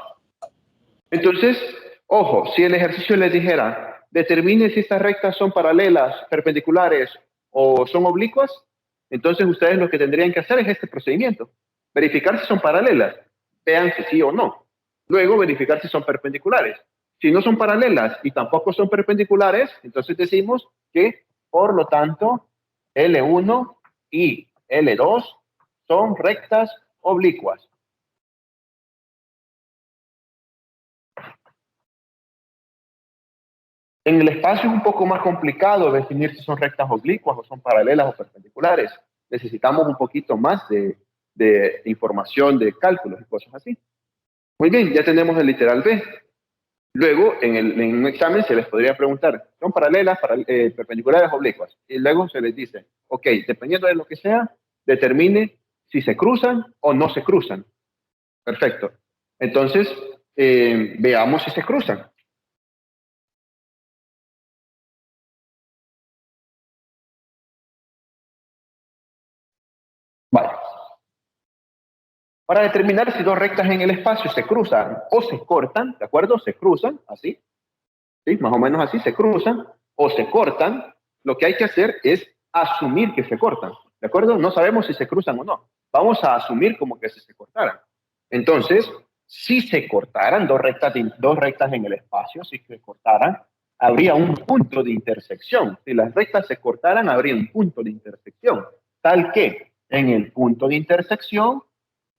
Entonces, ojo, si el ejercicio les dijera, determine si estas rectas son paralelas, perpendiculares o son oblicuas, entonces ustedes lo que tendrían que hacer es este procedimiento. Verificar si son paralelas, vean si sí o no. Luego verificar si son perpendiculares. Si no son paralelas y tampoco son perpendiculares, entonces decimos que, por lo tanto, L1 y L2 son rectas oblicuas. En el espacio es un poco más complicado definir si son rectas oblicuas o son paralelas o perpendiculares. Necesitamos un poquito más de información de cálculos y cosas así. Muy bien, ya tenemos el literal B. Luego, en un examen se les podría preguntar, ¿son paralelas, perpendiculares o oblicuas? Y luego se les dice, ok, dependiendo de lo que sea, determine si se cruzan o no se cruzan. Perfecto. Entonces, veamos si se cruzan. Vale. Para determinar si dos rectas en el espacio se cruzan o se cortan, ¿de acuerdo? Se cruzan, así, ¿sí? Más o menos así, se cruzan o se cortan, lo que hay que hacer es asumir que se cortan, ¿de acuerdo? No sabemos si se cruzan o no. Vamos a asumir como que si se cortaran. Entonces, si se cortaran dos rectas en el espacio, si se cortaran, habría un punto de intersección. Si las rectas se cortaran, habría un punto de intersección, tal que en el punto de intersección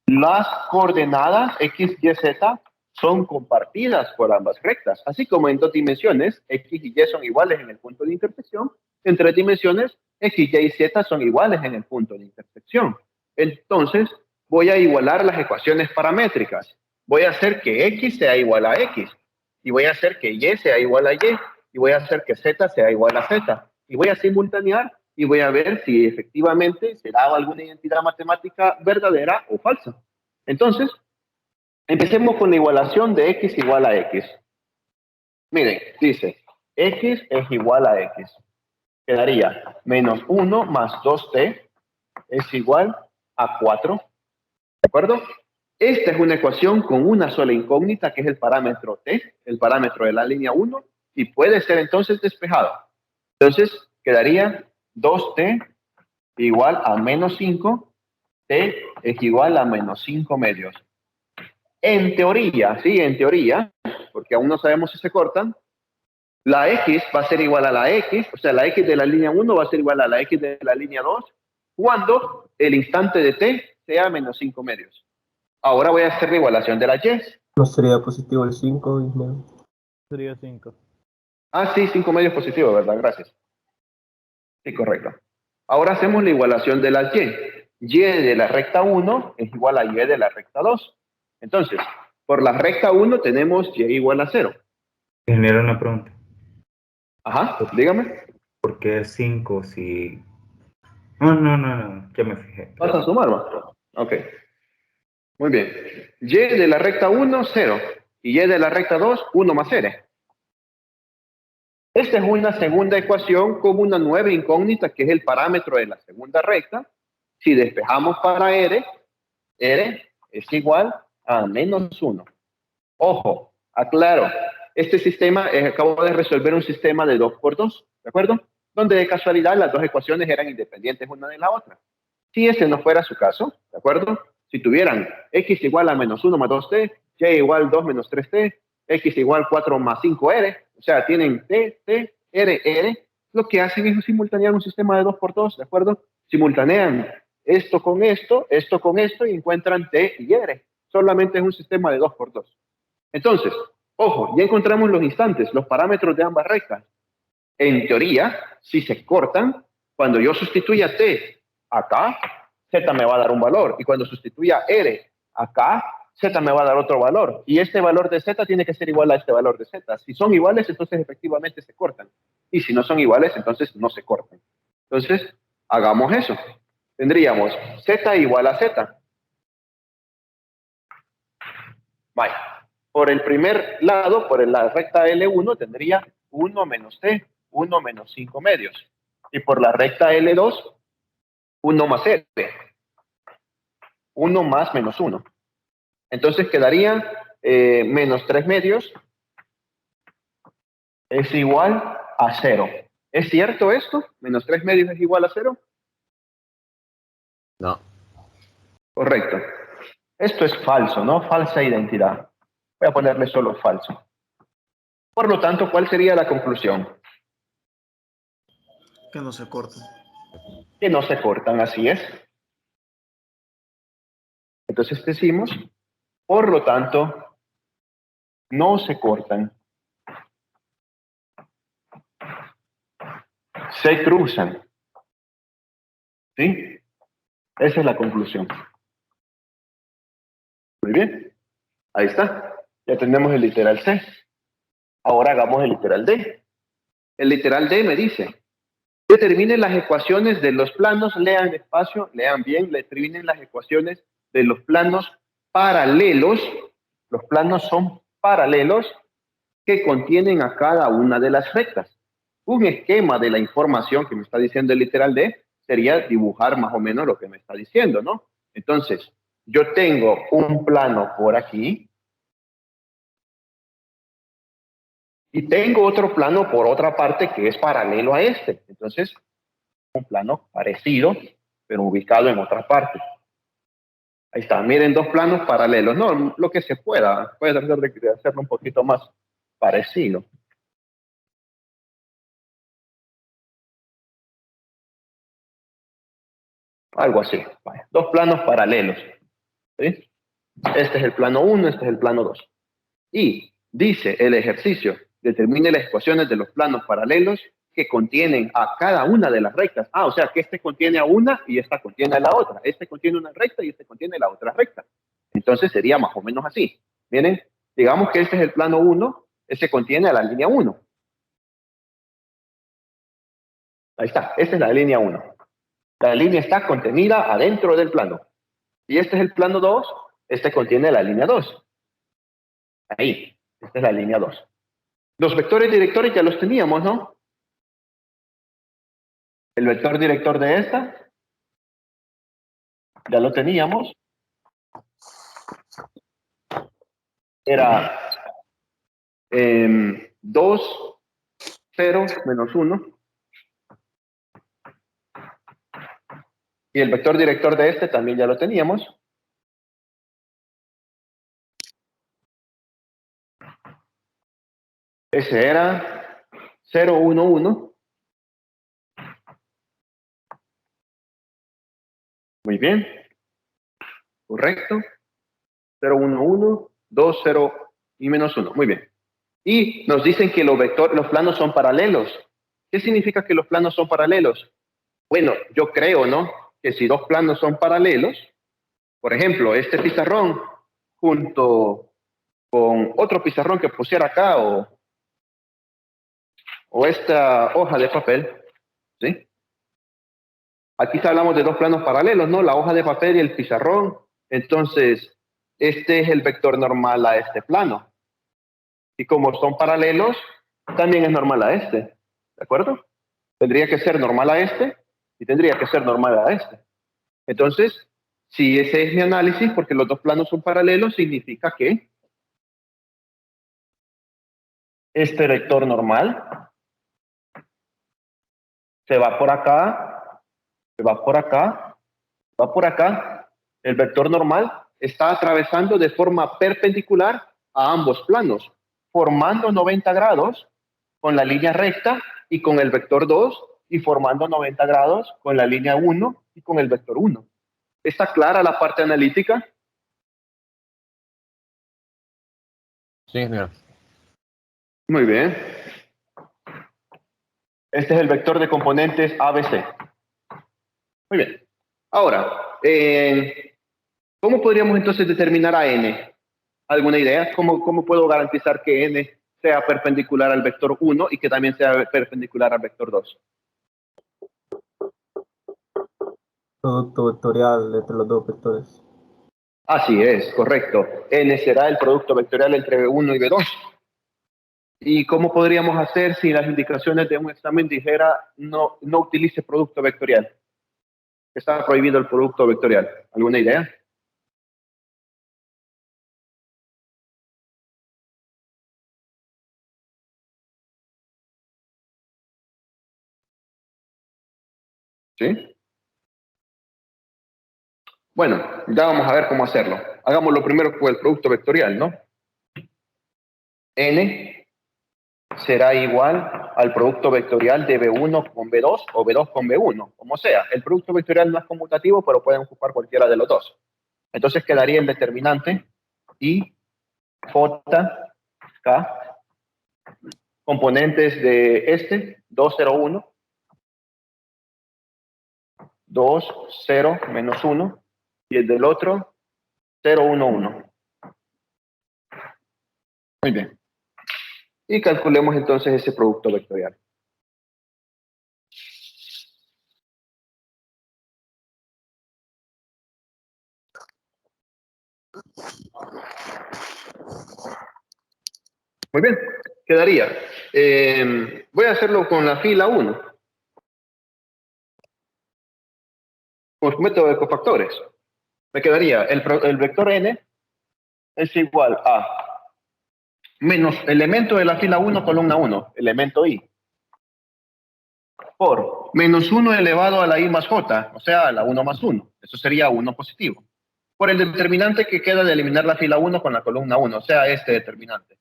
las coordenadas X, Y, Z son compartidas por ambas rectas, así como en dos dimensiones X y Y son iguales en el punto de intersección, en tres dimensiones X, Y y Z son iguales en el punto de intersección. Entonces, voy a igualar las ecuaciones paramétricas. Voy a hacer que X sea igual a X, y voy a hacer que Y sea igual a Y, y voy a hacer que Z sea igual a Z, y voy a simultanear y voy a ver si efectivamente se da alguna identidad matemática verdadera o falsa. Entonces, empecemos con la igualación de X igual a X. Miren, dice, X es igual a X. Quedaría menos 1 más 2t es igual a 4. ¿De acuerdo? Esta es una ecuación con una sola incógnita, que es el parámetro t, el parámetro de la línea 1, y puede ser entonces despejado. Entonces, quedaría 2t igual a menos 5, t es igual a menos 5 medios. En teoría, sí, en teoría, porque aún no sabemos si se cortan, la x va a ser igual a la x, o sea, la x de la línea 1 va a ser igual a la x de la línea 2, cuando el instante de t sea menos 5 medios. Ahora voy a hacer la igualación de la y. ¿No sería positivo el 5, ingeniero? Sería 5. Ah, sí, 5 medios positivo, ¿verdad? Gracias. Sí, correcto. Ahora hacemos la igualación de la y. Y de la recta 1 es igual a y de la recta 2. Entonces, por la recta 1 tenemos y igual a 0. Genera una pregunta. Ajá, dígame. ¿Por qué 5 si...? No, ya me fijé. ¿Vas a sumar, más? Ok. Muy bien. Y de la recta 1, 0. Y y de la recta 2, 1 más r. Esta es una segunda ecuación con una nueva incógnita, que es el parámetro de la segunda recta. Si despejamos para r es igual a menos 1. Ojo, aclaro, este sistema, acabo de resolver un sistema de 2 por 2, ¿de acuerdo? Donde de casualidad las dos ecuaciones eran independientes una de la otra. Si ese no fuera su caso, ¿de acuerdo? Si tuvieran x igual a menos 1 más 2t, y igual 2 menos 3t, x igual 4 más 5r, o sea, tienen t, r, lo que hacen es simultanear un sistema de 2 por 2, ¿de acuerdo? Simultanean esto con esto y encuentran t y r. Solamente es un sistema de 2 por 2. Entonces, ojo, ya encontramos los instantes, los parámetros de ambas rectas. En teoría, si se cortan, cuando yo sustituya t acá, z me va a dar un valor. Y cuando sustituya r acá, Z me va a dar otro valor. Y este valor de Z tiene que ser igual a este valor de Z. Si son iguales, entonces efectivamente se cortan. Y si no son iguales, entonces no se cortan. Entonces, hagamos eso. Tendríamos Z igual a Z. Vaya. Por el primer lado, por la recta L1, tendría 1 menos T, 1 menos 5 medios. Y por la recta L2, 1 más T. 1 más menos 1. Entonces quedaría menos 3 medios es igual a 0. ¿Es cierto esto? ¿Menos 3 medios es igual a 0? No. Correcto. Esto es falso, ¿no? Falsa identidad. Voy a ponerle solo falso. Por lo tanto, ¿cuál sería la conclusión? Que no se cortan. Que no se cortan, así es. Entonces decimos, por lo tanto, no se cortan. Se cruzan. ¿Sí? Esa es la conclusión. Muy bien. Ahí está. Ya tenemos el literal C. Ahora hagamos el literal D. El literal D me dice, determinen las ecuaciones de los planos, lean despacio, lean bien, determinen las ecuaciones de los planos paralelos. Los planos son paralelos que contienen a cada una de las rectas. Un esquema de la información que me está diciendo el literal D sería dibujar más o menos lo que me está diciendo, ¿no? Entonces, yo tengo un plano por aquí y tengo otro plano por otra parte que es paralelo a este. Entonces, un plano parecido, pero ubicado en otra parte. Ahí está, miren, dos planos paralelos. No, lo que se pueda. Voy a tratar de hacerlo un poquito más parecido. Algo así. Vaya, dos planos paralelos. ¿Sí? Este es el plano 1, este es el plano 2. Y dice el ejercicio, determine las ecuaciones de los planos paralelos que contienen a cada una de las rectas. O sea que este contiene a una y esta contiene a la otra. Este contiene una recta y este contiene la otra recta. Entonces sería más o menos así. Miren, digamos que este es el plano 1, este contiene a la línea 1. Ahí está, esta es la línea 1. La línea está contenida adentro del plano. Y este es el plano 2, este contiene la línea 2. Ahí, esta es la línea 2. Los vectores directores ya los teníamos, ¿no? El vector director de esta, ya lo teníamos. Era 2, 0, menos 1. Y el vector director de este también ya lo teníamos. Ese era 0, 1, 1. Muy bien. Correcto. 0, 1, 1, 2, 0 y menos 1. Muy bien. Y nos dicen que los planos son paralelos. ¿Qué significa que los planos son paralelos? Bueno, yo creo, ¿no? Que si dos planos son paralelos, por ejemplo, este pizarrón junto con otro pizarrón que pusiera acá o esta hoja de papel, ¿sí? Aquí hablamos de dos planos paralelos, ¿no? La hoja de papel y el pizarrón. Entonces, este es el vector normal a este plano. Y como son paralelos, también es normal a este. ¿De acuerdo? Tendría que ser normal a este y tendría que ser normal a este. Entonces, si ese es mi análisis, porque los dos planos son paralelos, significa que este vector normal se va por acá, se va por acá, va por acá. El vector normal está atravesando de forma perpendicular a ambos planos, formando 90 grados con la línea recta y con el vector 2 y formando 90 grados con la línea 1 y con el vector 1. ¿Está clara la parte analítica? Sí, señor. Muy bien. Este es el vector de componentes ABC. Muy bien. Ahora, ¿Cómo podríamos entonces determinar a n? ¿Alguna idea? ¿Cómo puedo garantizar que n sea perpendicular al vector 1 y que también sea perpendicular al vector 2? Producto vectorial entre los dos vectores. Así es, correcto. N será el producto vectorial entre B1 y B2. ¿Y cómo podríamos hacer si las indicaciones de un examen dijera no utilice producto vectorial? Está prohibido el producto vectorial. ¿Alguna idea? ¿Sí? Bueno, ya vamos a ver cómo hacerlo. Hagámoslo primero con el producto vectorial, ¿no? N será igual al producto vectorial de B1 con B2 o B2 con B1, como sea. El producto vectorial no es conmutativo, pero pueden ocupar cualquiera de los dos. Entonces quedaría el determinante I, J, K, componentes de este, 2, 0, 1, 2, 0, menos 1, y el del otro, 0, 1, 1. Muy bien. Y calculemos entonces ese producto vectorial. Muy bien, quedaría. Voy a hacerlo con la fila 1. Con método de cofactores. Me quedaría el vector n es igual a menos elemento de la fila 1, columna 1, elemento i, por menos 1 elevado a la i más j, o sea, a la 1 más 1. Eso sería 1 positivo. Por el determinante que queda de eliminar la fila 1 con la columna 1, o sea, este determinante.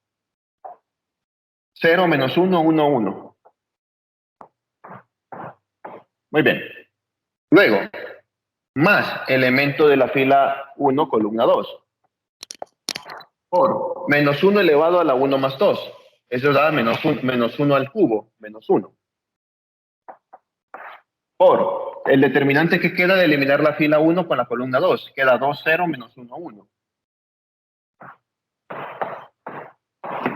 0, menos 1, 1, 1. Muy bien. Luego, más elemento de la fila 1, columna 2. Por menos 1 elevado a la 1 más 2. Eso da menos 1 al cubo, menos 1. Por el determinante que queda de eliminar la fila 1 con la columna 2. Queda 2, 0, menos 1, 1.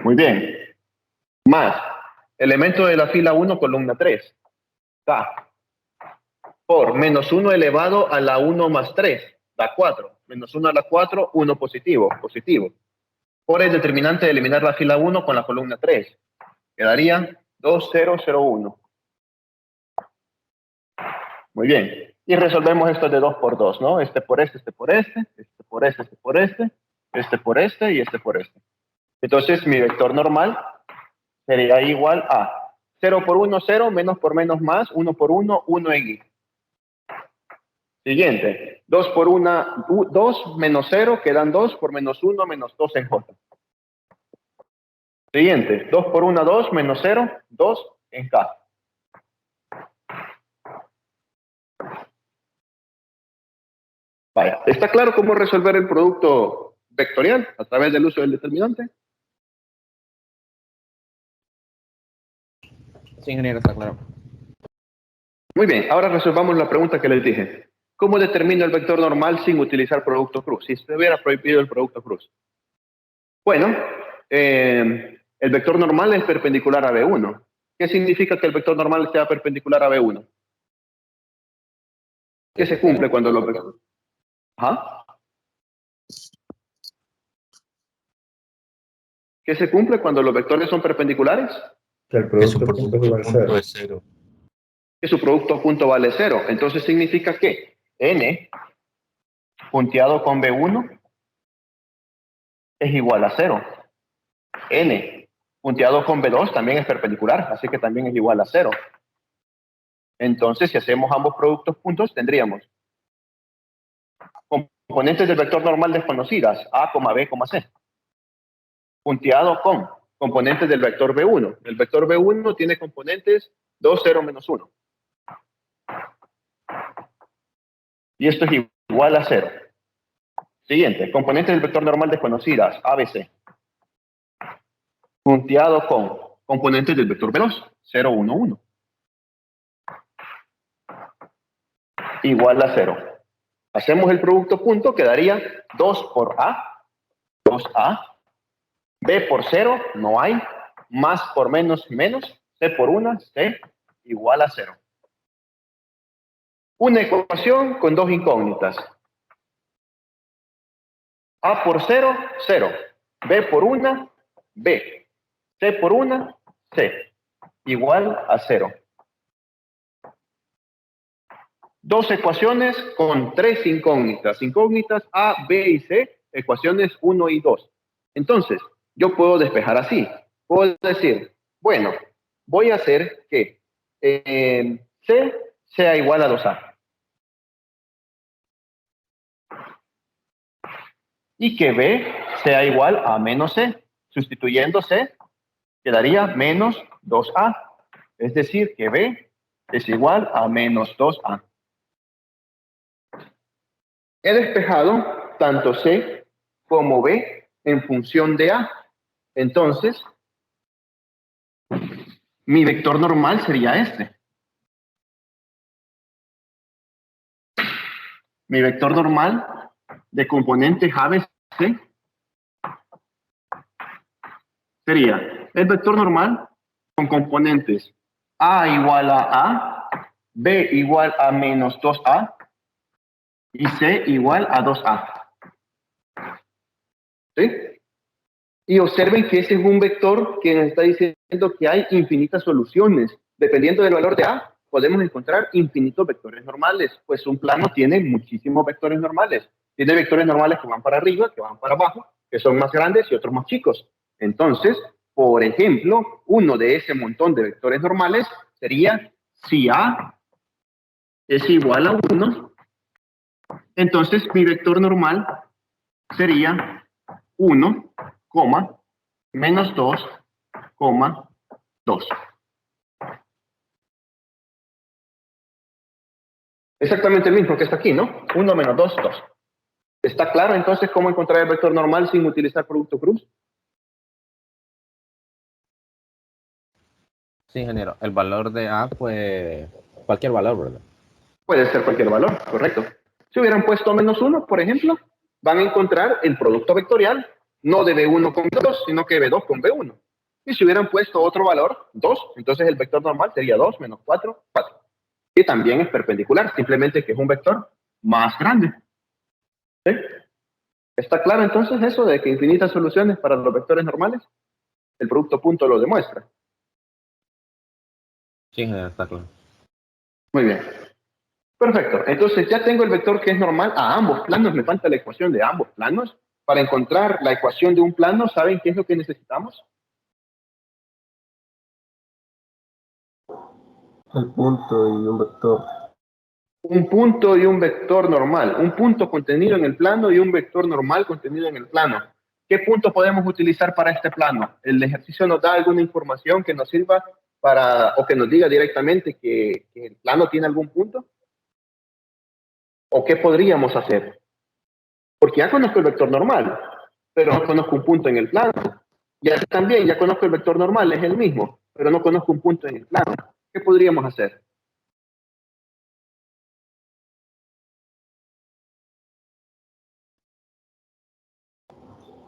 Muy bien. Más elemento de la fila 1, columna 3. K. Por menos 1 elevado a la 1 más 3. Da 4. Menos 1 a la 4, 1 positivo. Positivo. Por el determinante de eliminar la fila 1 con la columna 3. Quedaría 2, 0, 0, 1. Muy bien. Y resolvemos esto de 2 por 2, ¿no? Este por este, este por este, este por este, este por este, este por este y este por este. Entonces mi vector normal sería igual a 0 por 1, 0, menos por menos más, 1 por 1, 1 en y. Siguiente, 2 por 1, 2 menos 0, quedan 2 por menos 1, menos 2 en j. Siguiente, 2 por 1, 2, menos 0, 2 en k. Vaya, ¿está claro cómo resolver el producto vectorial a través del uso del determinante? Sí, ingeniero, está claro. Muy bien, ahora resolvamos la pregunta que les dije. ¿Cómo determino el vector normal sin utilizar producto cruz? Si se hubiera prohibido el producto cruz. Bueno, el vector normal es perpendicular a B1. ¿Qué significa que el vector normal sea perpendicular a B1? ¿Qué se cumple cuando lo vectores? Ajá. ¿Qué se cumple cuando los vectores son perpendiculares? Que el producto punto es igual a cero. es cero. Que su producto punto vale 0. Entonces significa que n punteado con B1 es igual a 0. N punteado con B2 también es perpendicular, así que también es igual a 0. Entonces, si hacemos ambos productos juntos, tendríamos componentes del vector normal desconocidas, A, B, C. Punteado con componentes del vector B1. El vector B1 tiene componentes 2, 0, menos 1. Y esto es igual a 0. Siguiente, componentes del vector normal desconocidas, A, B, C. Punteado con componentes del vector B2, 0, 1, 1. Igual a 0. Hacemos el producto punto, quedaría 2 por A, 2A. B por 0, no hay. Más por menos, menos. C por 1, C igual a 0. Una ecuación con dos incógnitas. A por 0, 0. B por 1, B. C por 1, C. Igual a 0. Dos ecuaciones con tres incógnitas. Incógnitas A, B y C. Ecuaciones 1 y 2. Entonces, yo puedo despejar así. Puedo decir, bueno, voy a hacer que C sea igual a 2A. Y que B sea igual a menos C. Sustituyendo C, quedaría menos 2A. Es decir, que B es igual a menos 2A. He despejado tanto C como B en función de A. Entonces, mi vector normal sería este. Mi vector normal de componentes A, B, C sería el vector normal con componentes A igual a A, B igual a menos 2A y C igual a 2A. ¿Sí? Y observen que ese es un vector que nos está diciendo que hay infinitas soluciones. Dependiendo del valor de A, podemos encontrar infinitos vectores normales. Pues un plano tiene muchísimos vectores normales. Tiene vectores normales que van para arriba, que van para abajo, que son más grandes y otros más chicos. Entonces, por ejemplo, uno de ese montón de vectores normales sería si A es igual a 1, entonces mi vector normal sería 1, menos 2, 2. Exactamente el mismo que está aquí, ¿no? 1 menos 2, 2. ¿Está claro entonces cómo encontrar el vector normal sin utilizar producto cruz? Sí, ingeniero. El valor de A, pues, cualquier valor, ¿verdad? Puede ser cualquier valor, correcto. Si hubieran puesto menos 1, por ejemplo, van a encontrar el producto vectorial, no de B1 con B2, sino que B2 con B1. Y si hubieran puesto otro valor, 2, entonces el vector normal sería 2 menos 4, 4. Y también es perpendicular, simplemente que es un vector más grande. ¿Sí? ¿Está claro entonces eso de que infinitas soluciones para los vectores normales? El producto punto lo demuestra. Sí, ingeniero, está claro. Muy bien. Perfecto. Entonces ya tengo el vector que es normal a ambos planos. Me falta la ecuación de ambos planos. Para encontrar la ecuación de un plano, ¿saben qué es lo que necesitamos? El punto y un vector. Un punto y un vector normal. Un punto contenido en el plano y un vector normal contenido en el plano. ¿Qué punto podemos utilizar para este plano? ¿El ejercicio nos da alguna información que nos sirva para, o que nos diga directamente que el plano tiene algún punto? ¿O qué podríamos hacer? Porque ya conozco el vector normal, pero no conozco un punto en el plano. Y aquí también ya conozco el vector normal, es el mismo, pero no conozco un punto en el plano. ¿Qué podríamos hacer?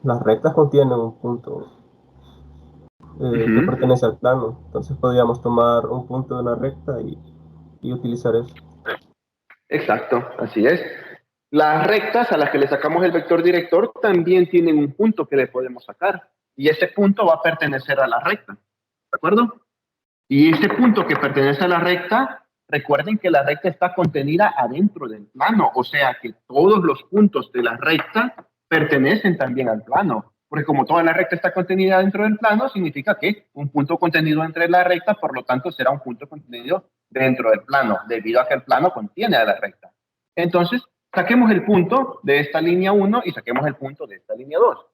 Las rectas contienen un punto que pertenece al plano. Entonces podríamos tomar un punto de una recta y utilizar eso. Exacto, así es. Las rectas a las que le sacamos el vector director también tienen un punto que le podemos sacar. Y ese punto va a pertenecer a la recta. ¿De acuerdo? Y ese punto que pertenece a la recta, recuerden que la recta está contenida adentro del plano. O sea que todos los puntos de la recta pertenecen también al plano. Porque como toda la recta está contenida dentro del plano, significa que un punto contenido entre la recta, por lo tanto, será un punto contenido dentro del plano, debido a que el plano contiene a la recta. Entonces, saquemos el punto de esta línea 1 y saquemos el punto de esta línea 2.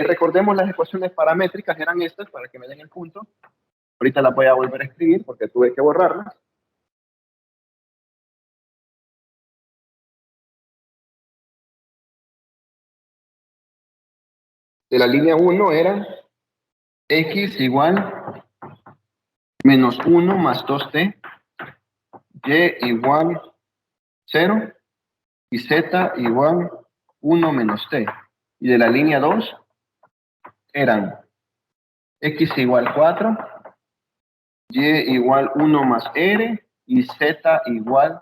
Recordemos las ecuaciones paramétricas, eran estas para que me den el punto. Ahorita las voy a volver a escribir porque tuve que borrarlas. De la línea 1 era x igual menos 1 más 2t, y igual 0, y z igual 1 menos t. Y de la línea 2 eran x igual 4, y igual 1 más r y z igual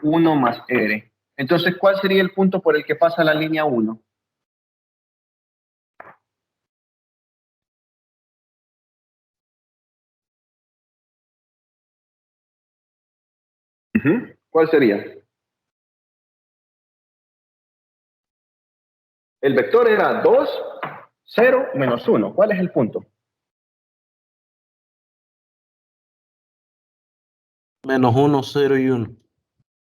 1 más r. Entonces, ¿cuál sería el punto por el que pasa la línea 1? ¿Cuál sería? El vector era 2, 0, menos 1. ¿Cuál es el punto? Menos 1, 0 y 1.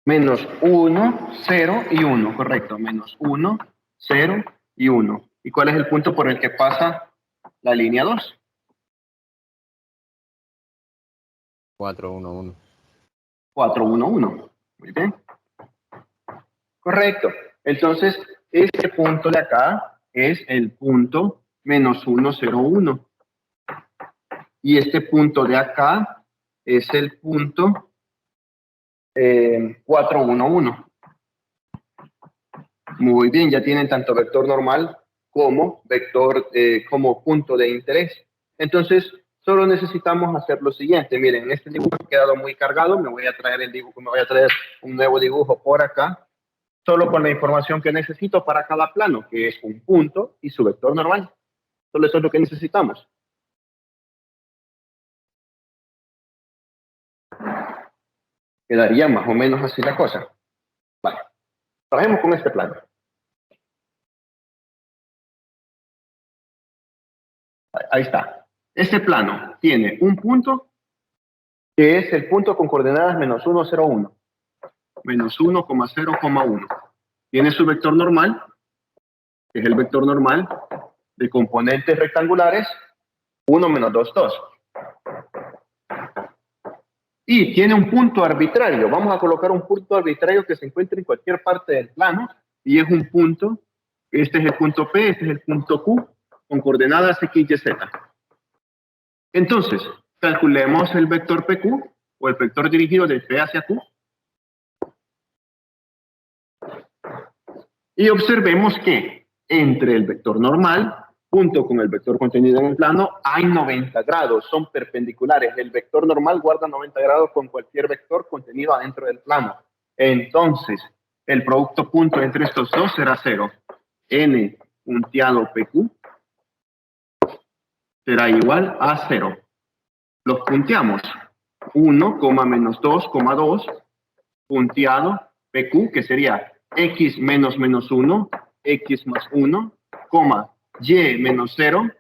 Menos 1, 0 y 1, correcto. Menos 1, 0 y 1. ¿Y cuál es el punto por el que pasa la línea 2? 4, 1, 1. 4, 1, 1. Muy bien. Correcto. Entonces, este punto de acá es el punto menos 1, 0, 1. Y este punto de acá es el punto 4, 1, 1. Muy bien, ya tienen tanto vector normal como vector como punto de interés. Entonces, solo necesitamos hacer lo siguiente. Miren, este dibujo ha quedado muy cargado. Me voy a traer el dibujo, me voy a traer un nuevo dibujo por acá, solo con la información que necesito para cada plano, que es un punto y su vector normal. Solo eso es lo que necesitamos. Quedaría más o menos así la cosa. Vale. Trabajemos con este plano. Ahí está. Este plano tiene un punto que es el punto con coordenadas menos 1, 0, 1. Menos 1, 0, 1. Tiene su vector normal, que es el vector normal de componentes rectangulares 1, menos 2, 2. Y tiene un punto arbitrario. Vamos a colocar un punto arbitrario que se encuentre en cualquier parte del plano. Y es un punto, este es el punto P, este es el punto Q, con coordenadas X, Y, Z. Entonces, calculemos el vector PQ, o el vector dirigido de P hacia Q. Y observemos que entre el vector normal, junto con el vector contenido en el plano, hay 90 grados, son perpendiculares. El vector normal guarda 90 grados con cualquier vector contenido adentro del plano. Entonces, el producto punto entre estos dos será 0. N punteado PQ será igual a 0. Los punteamos. 1, menos 2, 2, punteado PQ, que sería X menos menos 1, X más 1, coma, Y menos 0,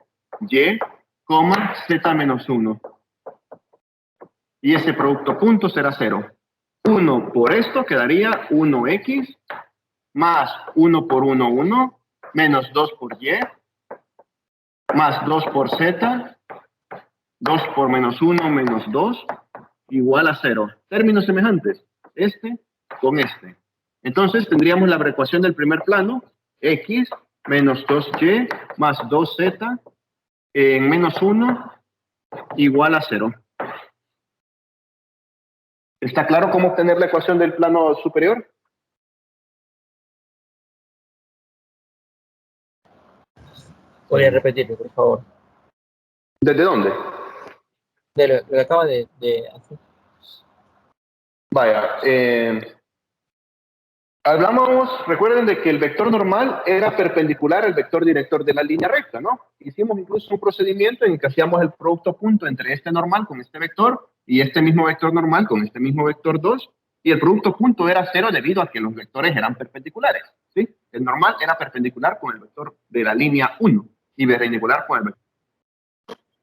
Y, coma, Z menos 1. Y ese producto punto será 0. 1 por esto quedaría 1X, más 1 por 1, 1, menos 2 por Y, más 2 por Z, 2 por menos 1, menos 2, igual a 0. Términos semejantes, este con este. Entonces tendríamos la adecuación del primer plano, X menos 2Y más 2Z en menos 1 igual a 0. ¿Está claro cómo obtener la ecuación del plano superior? ¿Podría repetirlo, por favor? ¿Desde dónde? De lo que acaba de hacer. Vaya, hablamos, recuerden de que el vector normal era perpendicular al vector director de la línea recta, ¿no? Hicimos incluso un procedimiento en el que hacíamos el producto punto entre este normal con este vector y este mismo vector normal con este mismo vector 2, y el producto punto era 0 debido a que los vectores eran perpendiculares, ¿sí? El normal era perpendicular con el vector de la línea 1 y perpendicular con el vector.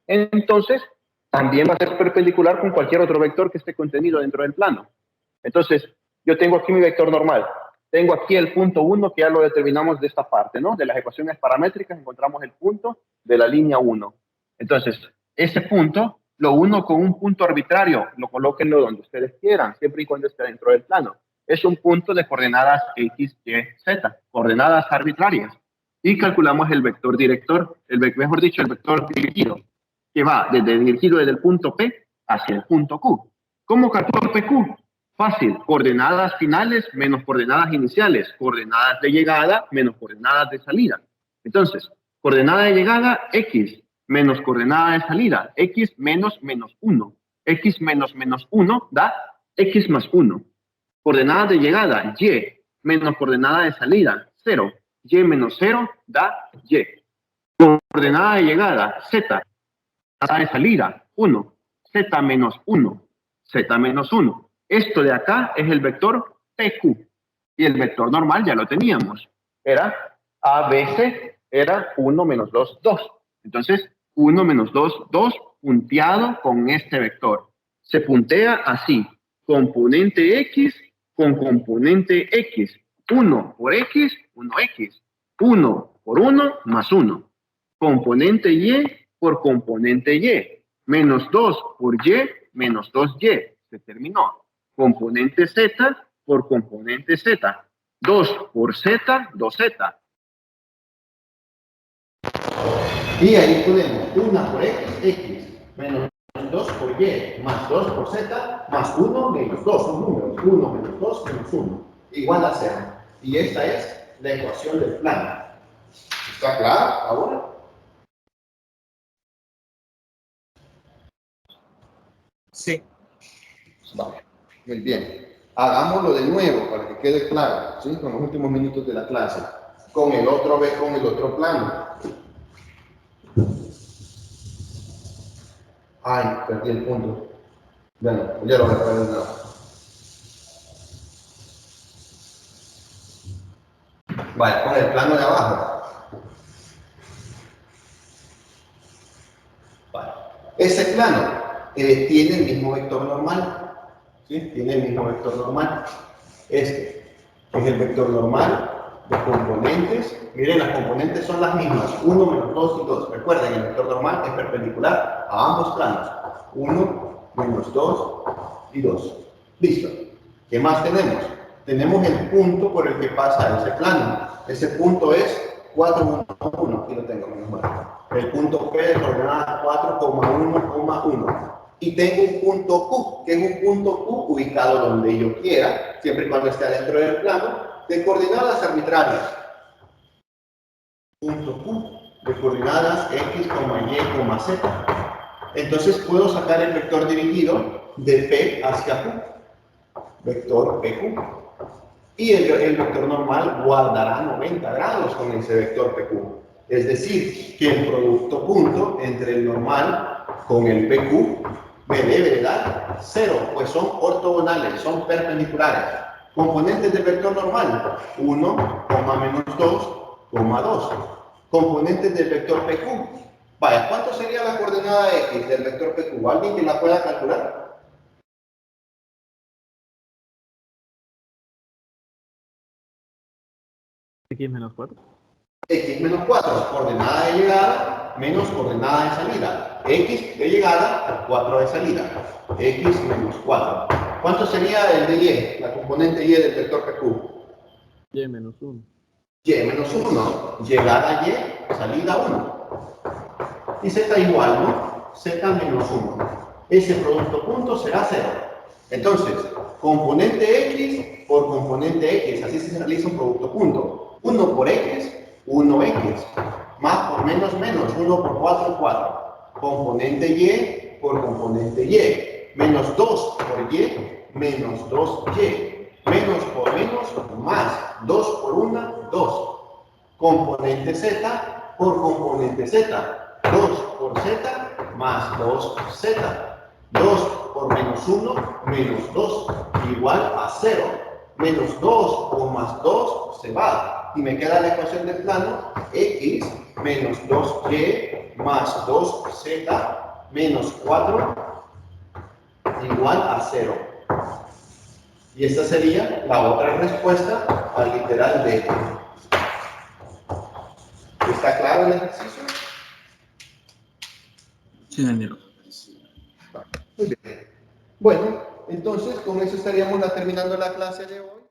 Entonces, también va a ser perpendicular con cualquier otro vector que esté contenido dentro del plano. Entonces, yo tengo aquí mi vector normal. Tengo aquí el punto 1 que ya lo determinamos de esta parte, ¿no? De las ecuaciones paramétricas encontramos el punto de la línea 1. Entonces, ese punto lo uno con un punto arbitrario, lo colóquenlo donde ustedes quieran, siempre y cuando esté dentro del plano. Es un punto de coordenadas X, Y, Z, coordenadas arbitrarias. Y calculamos el vector director, mejor dicho, el vector dirigido, que va dirigido desde el punto P hacia el punto Q. ¿Cómo calculo PQ? Fácil, coordenadas finales menos coordenadas iniciales, coordenadas de llegada menos coordenadas de salida. Entonces, coordenada de llegada, X, menos coordenada de salida, X menos menos 1. X menos menos 1 da X más 1. Coordenada de llegada, Y, menos coordenada de salida, 0. Y menos 0 da Y. Coordenada de llegada, Z, de salida, 1. Z menos 1, Z menos 1. Esto de acá es el vector PQ. Y el vector normal ya lo teníamos. Era ABC, era 1 menos 2, 2. Entonces, 1 menos 2, 2, punteado con este vector. Se puntea así, componente X con componente X. 1 por X, 1X. 1 por 1, más 1. Componente Y por componente Y. Menos 2 por Y, menos 2Y. Se terminó. Componente Z por componente Z. 2 por Z, 2Z. Y ahí ponemos 1 por X, menos 2 por Y, más 2 por Z, más 1 menos 2. Son números. 1 menos 2 menos 1. Igual a 0. Y esta es la ecuación del plano. ¿Está claro ahora? Sí. Vale, muy bien. Hagámoslo de nuevo para que quede claro, ¿sí? Con los últimos minutos de la clase. Con el otro plano. Ay, perdí el punto. Bueno, ya lo voy a poner de nuevo. Vale, con el plano de abajo. Vale. Ese plano tiene el mismo vector normal. ¿Sí? Tiene el mismo vector normal. Este es el vector normal de componentes. Miren, las componentes son las mismas. 1 menos 2 y 2. Recuerden, el vector normal es perpendicular a ambos planos. 1 menos 2 y 2. Listo. ¿Qué más tenemos? Tenemos el punto por el que pasa ese plano. Ese punto es 4, 1, 1. Aquí lo tengo, menos mal. El punto P de coordenada 4,1,1. Y tengo un punto Q, que es un punto Q ubicado donde yo quiera, siempre y cuando esté dentro del plano, de coordenadas arbitrarias. Punto Q de coordenadas X, Y, Z. Entonces puedo sacar el vector dirigido de P hacia Q. Vector PQ. Y el vector normal guardará 90 grados con ese vector PQ. Es decir, que el producto punto entre el normal con el PQ me debe dar 0, pues son ortogonales, son perpendiculares. Componentes del vector normal, 1, menos 2, 2. Componentes del vector PQ. Vaya, ¿cuánto sería la coordenada X del vector PQ? ¿Alguien que la pueda calcular? X menos 4. X menos 4, coordenada de llegada menos coordenada de salida. X de llegada, 4 de salida. X menos 4. ¿Cuánto sería el de Y, la componente Y del vector PQ? Y menos 1. Y menos 1. Llegada Y, salida 1. Y Z igual, ¿no? Z menos 1. Ese producto punto será 0. Entonces, componente X por componente X. Así se realiza un producto punto. 1 por X, 1X. Más por menos, menos. 1 por 4, 4. Componente Y por componente Y. Menos 2 por Y, menos 2Y. Menos por menos, más. 2 por 1, 2. Componente Z por componente Z. 2 por Z, más 2Z. 2 por menos 1, menos 2, igual a 0. Menos 2 o más 2 se va. Y me queda la ecuación del plano X menos 2Y más 2Z menos 4 igual a 0. Y esta sería la otra respuesta al literal de. ¿Está claro el ejercicio? Sí, Daniel. Muy bien. Bueno, entonces con eso estaríamos terminando la clase de hoy.